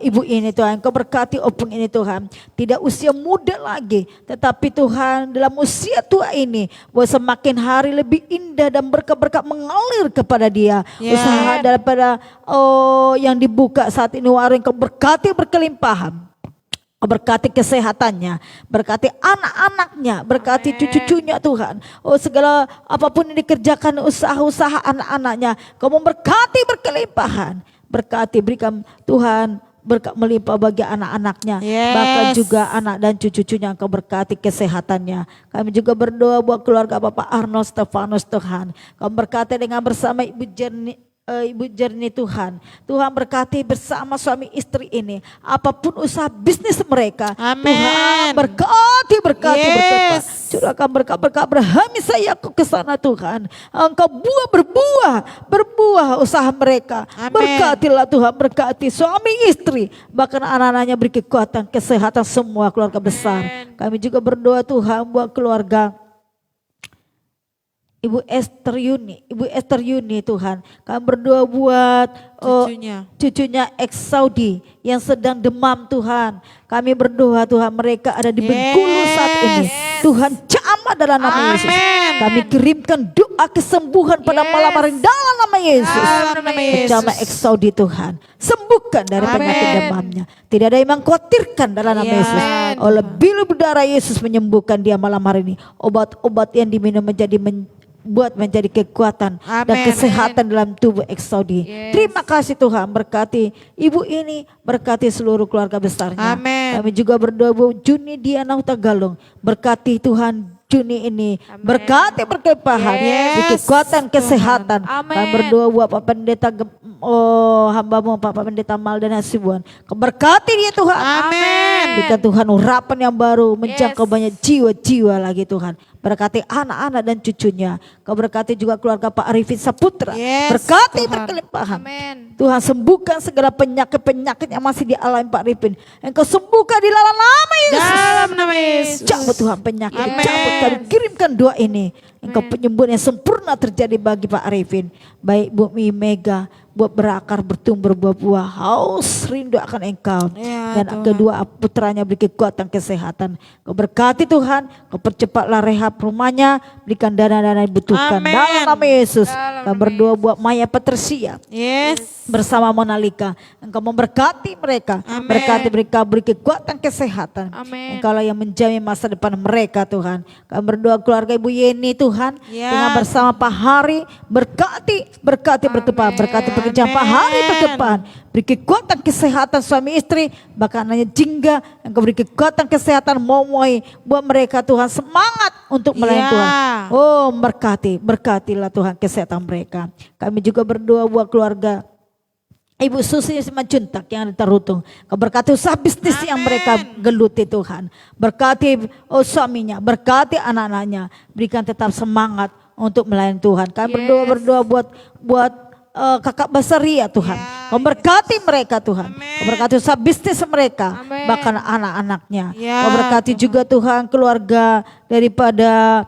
ibu ini Tuhan. Kau berkati Opung ini Tuhan. Tidak usia muda lagi. Tetapi Tuhan dalam usia tua ini. Bahwa semakin hari lebih indah dan berkat-berkat mengalir kepada dia. Ya. Usaha daripada yang dibuka saat ini warung. Kau berkati berkelimpahan. Berkati kesehatannya, berkati anak-anaknya, berkati cucu-cucunya Tuhan. Oh, segala apapun yang dikerjakan usaha-usaha anak-anaknya, Kau memberkati berkelimpahan. Berkati, berikan Tuhan berkat melimpah bagi anak-anaknya. Yes. Bahkan juga anak dan cucu-cucunya Kau berkati kesehatannya. Kami juga berdoa buat keluarga Bapak Arnold Stefanus Tuhan. Kau berkati dengan bersama Ibu Jernih Tuhan. Tuhan berkati bersama suami istri ini. Apapun usaha bisnis mereka. Amin. Tuhan berkati Yes. curahkan berkat berhami saya ke sana Tuhan. Engkau berbuah usaha mereka. Amin. Berkatilah Tuhan, berkati suami istri. Bahkan anak-anaknya beri kekuatan, kesehatan semua keluarga besar. Kami juga berdoa Tuhan buat keluarga Ibu Esther Yuni Tuhan. Kami berdoa buat cucunya ex Saudi yang sedang demam Tuhan. Kami berdoa Tuhan mereka ada di Bengkulu saat ini. Tuhan jamah dalam nama Yesus. Kami kirimkan doa kesembuhan pada malam hari dalam nama Yesus. Jamah ex Saudi Tuhan. Sembuhkan dari penyakit demamnya. Tidak ada yang mengkhawatirkan dalam nama Yesus. Oleh bulu darah Yesus menyembuhkan dia malam hari ini. Obat-obat yang diminum buat menjadi kekuatan dan kesehatan dalam tubuh ex Saudi. Terima kasih Tuhan, berkati ibu ini, berkati seluruh keluarga besarnya. Kami juga berdoa Bu Juni Diana Huta Galung, berkati Tuhan Juni ini, berkati berkelimpahan, kekuatan kesehatan. Kami berdoa buat Pak Pendeta hambamu Pak Pendeta Maldan Hasibuan, berkati dia Tuhan. Berikan Tuhan urapan yang baru menjangkau banyak jiwa-jiwa lagi Tuhan. Berkati anak-anak dan cucunya. Kau berkati juga keluarga Pak Arifin Saputra. Berkati berkelimpahan. Tuhan sembuhkan segala penyakit-penyakit yang masih dialami Pak Arifin. Engkau sembuhkan di dalam nama Yesus. Dalam nama Yesus. Cabut Tuhan penyakit. Cabut, kami kirimkan doa ini. Engkau penyembuhan yang sempurna terjadi bagi Pak Arifin. Baik Bumi Mega, buat berakar, bertumbuh, berbuah-buah, haus rindu akan Engkau. Dan Tuhan, kedua putranya beri kekuatan kesehatan. Kau berkati Tuhan, Kau percepatlah rehab rumahnya, berikan dana-dana yang dibutuhkan. Dalam nama Yesus. Kau berdoa buat Maya Patricia. Bersama Monalika, Engkau memberkati mereka. Berkati mereka, beri kekuatan kesehatan. Engkau lah yang menjamin masa depan mereka Tuhan. Kau berdoa keluarga Ibu Yeni Tuhan, dengan bersama Pak Hari, berkati bertepat, berkati pekerjaan Pak Hari bertepat. Beri kekuatan kesehatan suami istri, bahkan hanya jingga. Engkau beri kekuatan kesehatan momoi buat mereka Tuhan, semangat untuk melayani Tuhan. Oh berkatilah Tuhan kesehatan mereka. Kami juga berdoa buat keluarga Ibu Susi Simanjuntak yang ada Tarutung. Kau berkati usaha bisnis yang mereka geluti Tuhan. Berkati suaminya, berkati anak-anaknya. Berikan tetap semangat untuk melayani Tuhan. Kami berdoa buat kakak Basaria Tuhan. Kau berkati mereka Tuhan. Kau berkati usaha bisnis mereka, bahkan anak-anaknya. Kau berkati juga Tuhan keluarga daripada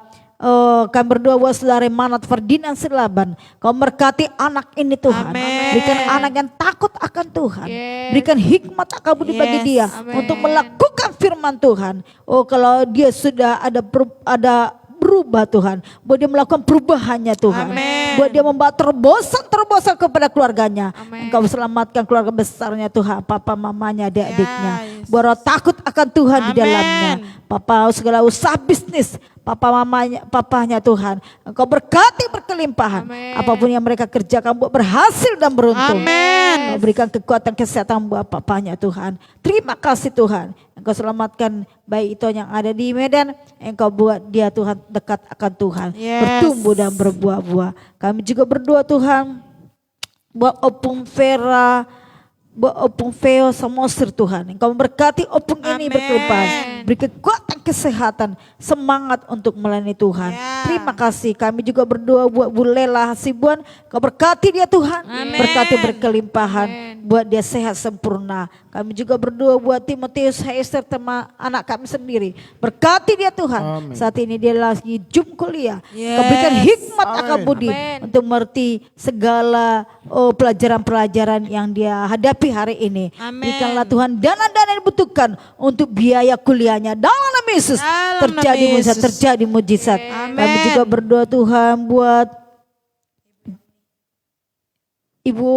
kami berdoa buat saudara Manat Ferdinand Silaban. Kau berkati anak ini Tuhan. Berikan anak yang takut akan Tuhan. Berikan hikmat akabudi bagi dia untuk melakukan firman Tuhan. Oh kalau dia sudah ada berubah Tuhan, buat dia melakukan perubahannya Tuhan, buat dia membawa terobosan kepada keluarganya. Engkau selamatkan keluarga besarnya Tuhan, papa mamanya, adik-adiknya, buat roh takut akan Tuhan di dalamnya. Papa segala usaha bisnis papanya Tuhan, Engkau berkati berkelimpahan. Apapun yang mereka kerjakan buat berhasil dan beruntung. Engkau berikan kekuatan kesehatan buat papanya Tuhan. Terima kasih Tuhan. Engkau selamatkan bayi itu yang ada di Medan. Engkau buat dia Tuhan dekat akan Tuhan, bertumbuh dan berbuah-buah. Kami juga berdoa Tuhan buat Opung Vera, buat Opung Veo Samosir Tuhan. Engkau memberkati Opung ini berkelimpahan. Beri kekuatan kesehatan, semangat untuk melayani Tuhan. Terima kasih. Kami juga berdoa buat Bu Lela Hasibuan. Kau berkati dia Tuhan, berkati berkelimpahan, buat dia sehat sempurna. Kami juga berdoa buat Timotius Hester, teman anak kami sendiri. Berkati dia Tuhan. Saat ini dia lagi kuliah. Kau berikan hikmat akabudi untuk mengerti segala pelajaran-pelajaran yang dia hadapi hari ini. Berikanlah Tuhan dana-dana yang dibutuhkan untuk biaya kuliahnya. Dalam nama Yesus terjadi mujizat. Kami juga berdoa Tuhan buat Ibu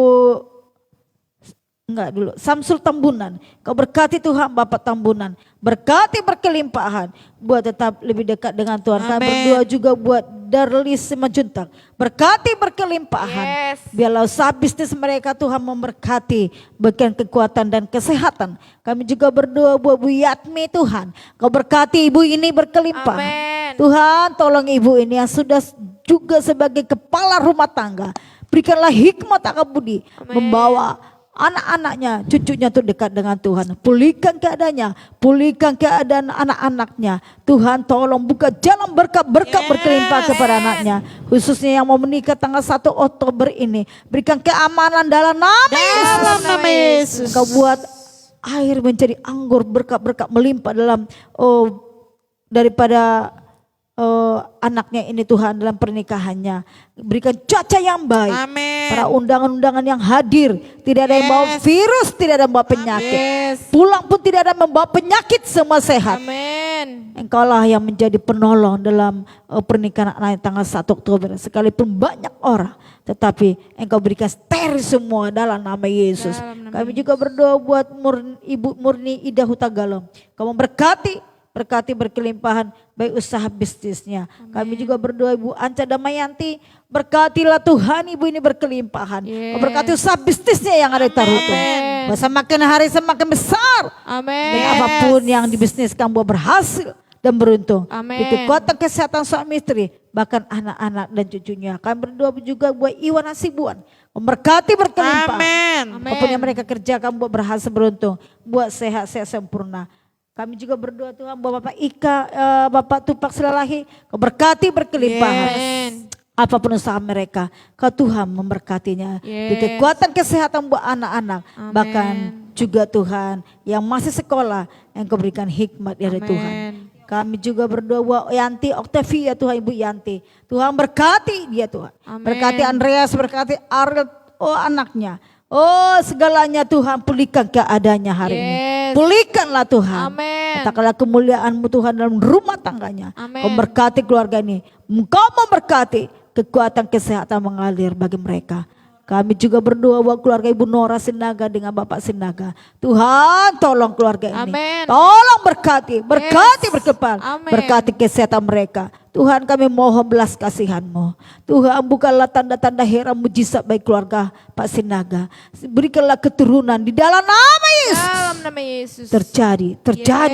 Samsul Tambunan. Kau berkati Tuhan Bapak Tambunan, berkati berkelimpahan, buat tetap lebih dekat dengan Tuhan. Kami berdoa juga buat Darlis Simanjuntak, berkati berkelimpahan. Biarlah usaha bisnis mereka Tuhan memberkati, berikan kekuatan dan kesehatan. Kami juga berdoa buat Bu Yatmi Tuhan, Kau berkati ibu ini berkelimpahan. Tuhan tolong ibu ini yang sudah juga sebagai kepala rumah tangga. Berikanlah hikmat akabudi membawa anak-anaknya, cucunya tuh dekat dengan Tuhan. Pulihkan keadaannya, pulihkan keadaan anak-anaknya. Tuhan tolong buka jalan berkat-berkat berkelimpah kepada anaknya. Khususnya yang mau menikah tanggal 1 Oktober ini. Berikan keamanan dalam nama Yesus. Kau buat air menjadi anggur, berkat-berkat melimpah dalam daripada anaknya ini Tuhan dalam pernikahannya. Berikan cuaca yang baik. Amin. Para undangan-undangan yang hadir. Tidak ada yang bawa virus, tidak ada yang bawa penyakit. Yes. Pulang pun tidak ada yang membawa penyakit, semua sehat. Amin. Engkaulah yang menjadi penolong dalam pernikahan anak tanggal 1 Oktober. Sekalipun banyak orang, tetapi Engkau berikan steril semua dalam nama Yesus. Dalam nama Kami juga berdoa buat Ibu Murni Ida Hutagalung. Kamu berkati berkelimpahan baik usaha bisnisnya. Kami juga berdoa Ibu Anca Damayanti, berkatilah Tuhan Ibu ini berkelimpahan. Yes. Berkati usaha bisnisnya yang ada di Tarutung. Semakin hari semakin besar. Amin. Dan apapun yang dibisniskan buat berhasil dan beruntung. Amin. Di kekuatan kesehatan suami istri, bahkan anak-anak dan cucunya. Kami berdoa juga buat Iwan Hasibuan, memberkati berkelimpahan. Amin. Apapun yang mereka kerjakan buat berhasil beruntung, buat sehat-sehat sempurna. Kami juga berdoa Tuhan buat Bapak Ika, Bapak Tupak Silalahi, kau berkati berkelimpahan. Amin. Apapun usaha mereka, kau Tuhan memberkatinya. Di Yes. kekuatan kesehatan buat anak-anak, Amin. bahkan juga Tuhan yang masih sekolah, yang kau berikan hikmat dari Amin. Tuhan. Kami juga berdoa buat Yanti Octavia Tuhan, Ibu Yanti. Tuhan berkati dia Tuhan. Amin. Berkati Andreas, berkati Ariel, anaknya. Segalanya Tuhan, pulihkan keadaannya hari ini. Yes. Pulihkanlah Tuhan. Amin. Katakanlah kemuliaan-Mu Tuhan dalam rumah tangganya. Amin. Kau berkati keluarga ini. Engkau memberkati kekuatan kesehatan mengalir bagi mereka. Kami juga berdoa buat keluarga Ibu Nora Sinaga dengan Bapak Sinaga. Tuhan tolong keluarga ini. Amin. Tolong berkati berkepal. Amin. Berkati kesehatan mereka. Tuhan kami mohon belas kasihan-Mu. Tuhan bukanlah tanda-tanda heran mujizat bagi keluarga Pak Sinaga. Berikanlah keturunan di dalam nama Yesus. Dalam nama Yesus. Terjadi.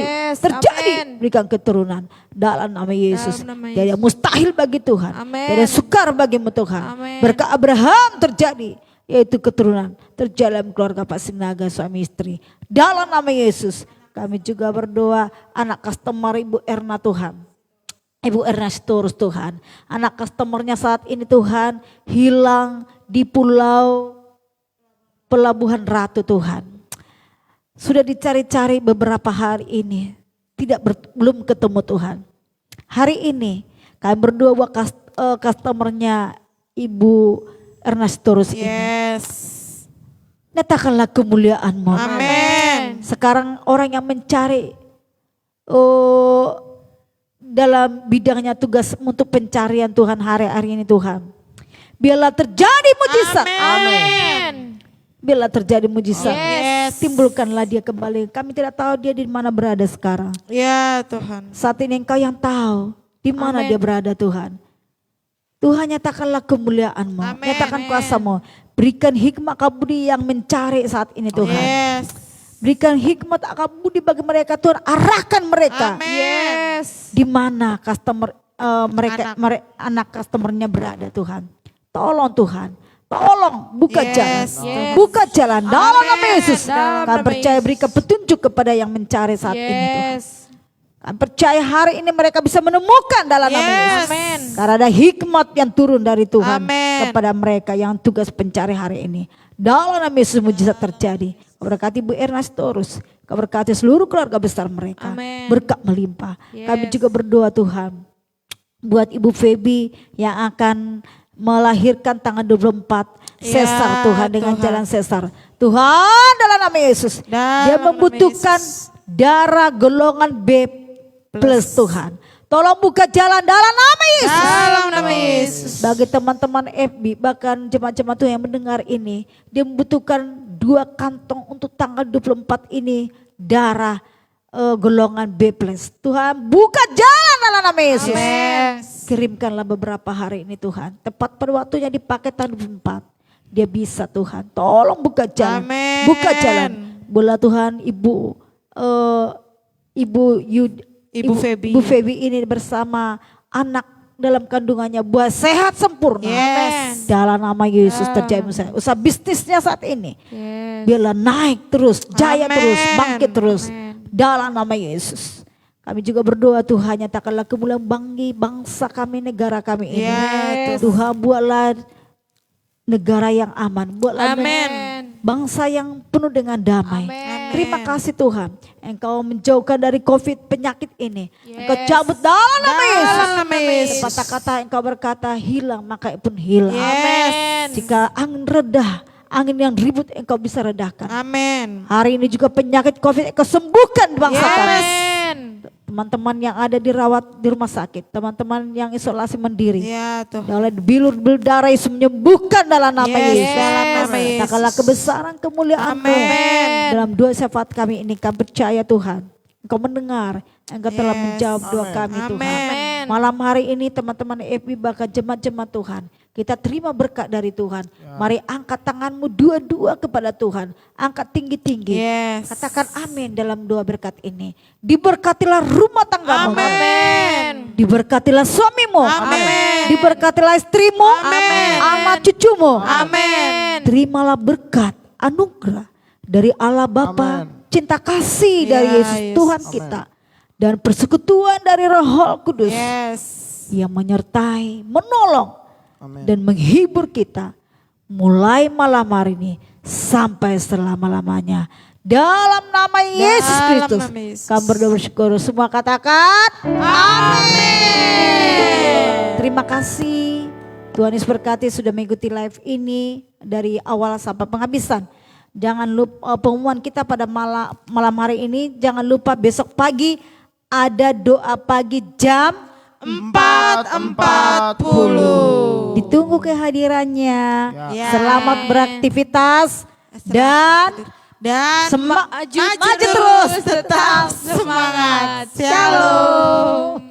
Yes, amin. Berikan keturunan dalam nama Yesus. Dalam nama Tidak ada Yesus. mustahil bagi Tuhan. Amin. Tidak ada sukar bagimu Tuhan. Amin. Berkat Abraham terjadi, yaitu keturunan terjadi dalam keluarga Pak Sinaga suami istri. Dalam nama Yesus. Kami juga berdoa anak customer Ibu Erna Tuhan. Ibu Ernestus Tuhan, anak customernya saat ini Tuhan hilang di pulau Pelabuhan Ratu Tuhan. Sudah dicari-cari beberapa hari ini, belum ketemu Tuhan. Hari ini kami berdoa buat customernya Ibu Ernestus ini. Yes. Nyatakanlah kemuliaan-Mu. Amin. Sekarang orang yang mencari dalam bidangnya tugas untuk pencarian Tuhan hari-hari ini Tuhan. Biarlah terjadi mujizat. Amin. Biarlah terjadi mujizat. Yes. Timbulkanlah dia kembali. Kami tidak tahu dia di mana berada sekarang. Ya Tuhan. Saat ini Engkau yang tahu di mana Amin. dia berada Tuhan. Tuhan nyatakanlah kemuliaan-Mu. Amin. Nyatakan kuasa-Mu. Berikan hikmat kabudi yang mencari saat ini Tuhan. Yes. Berikan hikmat kabudi bagi mereka Tuhan. Arahkan mereka. Amin. Yes. Di mana customer anak customernya berada Tuhan. Tolong Tuhan. Tolong buka Yes, jalan. yes. Buka jalan dalam nama Amin. Yesus. Dalam Kami nama percaya Yesus. berikan petunjuk kepada yang mencari saat ini Tuhan. Yes. Kami percaya hari ini mereka bisa menemukan dalam nama Yes. Yesus. Amin. Karena ada hikmat yang turun dari Tuhan Amin. kepada mereka yang tugas pencari hari ini. Dalam nama Yesus mujizat terjadi. Kau berkati Bu Ernestus. Kau berkati seluruh keluarga besar mereka. Amin. Berkat melimpah. Yes. Kami juga berdoa Tuhan. Buat Ibu Feby yang akan melahirkan tanggal 24 Ya, sesar Tuhan dengan Tuhan. jalan sesar. Tuhan dalam nama Yesus. Dalam Dia nama membutuhkan Yesus. darah golongan B plus Tuhan. Tolong buka jalan dalam nama Yesus. Dalam nama Yesus. Bagi teman-teman FB, bahkan jemaat-jemaat Tuhan yang mendengar ini, dia membutuhkan 2 kantong untuk tanggal 24 ini darah golongan B plus. Tuhan buka jalan dalam nama Yesus. Amin. Kirimkanlah beberapa hari ini Tuhan. Tepat pada waktunya dipakai tanggal 24. Dia bisa Tuhan. Tolong buka jalan. Amin. Buka jalan. Bola Tuhan Ibu Ibu Feby. Ibu Feby ini bersama anak dalam kandungannya buat sehat sempurna. Yes. Dalam nama Yesus terjadi usaha bisnisnya saat ini. Yes. Biarlah naik terus, jaya Amin. terus, bangkit terus. Amin. Dalam nama Yesus. Kami juga berdoa Tuhan nyatakanlah kemuliaan bagi bangsa kami, negara kami ini. Yes. Tuhan buatlah negara yang aman. Buatlah Amin. bangsa yang penuh dengan damai. Amin. Terima kasih Tuhan. Engkau menjauhkan dari COVID penyakit ini. Engkau Yes. cabut dalam nama Yesus. Dalam nama Yesus. Kata-kata engkau berkata hilang maka pun hilang. Yes. Jika angin redah, angin yang ribut engkau bisa redahkan. Amin. Hari ini juga penyakit COVID engkau sembuhkan bangsa kami. Amen. Teman-teman yang ada dirawat di rumah sakit, teman-teman yang isolasi mandiri. Ya Tuhan. Oleh bilur berdarah Yesus menyembuhkan dalam nama Yes, Yesus. dalam nama Yesus. Katakanlah kebesaran kemuliaan-Mu. Amin. Dalam doa syafaat kami ini kami percaya Tuhan. Engkau mendengar, Engkau telah Yes. menjawab doa kami Tuhan. Amin. Malam hari ini teman-teman FB bahkan jemaat-jemaat Tuhan. Kita terima berkat dari Tuhan. Mari angkat tanganmu dua-dua kepada Tuhan. Angkat tinggi-tinggi. Yes. Katakan amin dalam doa berkat ini. Diberkatilah rumah tanggamu. Amin. Diberkatilah suamimu. Amin. Diberkatilah istrimu. Amin. Anak cucumu. Amin. Terimalah berkat, anugerah dari Allah Bapa, cinta kasih dari Ya, Yesus Yesus. Tuhan kita. Dan persekutuan dari Roh Kudus Yes. yang menyertai, menolong, dan menghibur kita mulai malam hari ini sampai selama-lamanya. Dalam nama Yesus Dalam Kristus, nama Yesus. kami berdoa bersyukur. Semua katakan amin. Terima kasih. Tuhan Yesus berkati sudah mengikuti live ini dari awal sampai penghabisan. Jangan lupa pengumuman kita pada malam hari ini. Jangan lupa besok pagi ada doa pagi jam 4:40. Ditunggu kehadirannya. Ya. Selamat beraktivitas dan Dan maju terus tetap semangat. Shalom.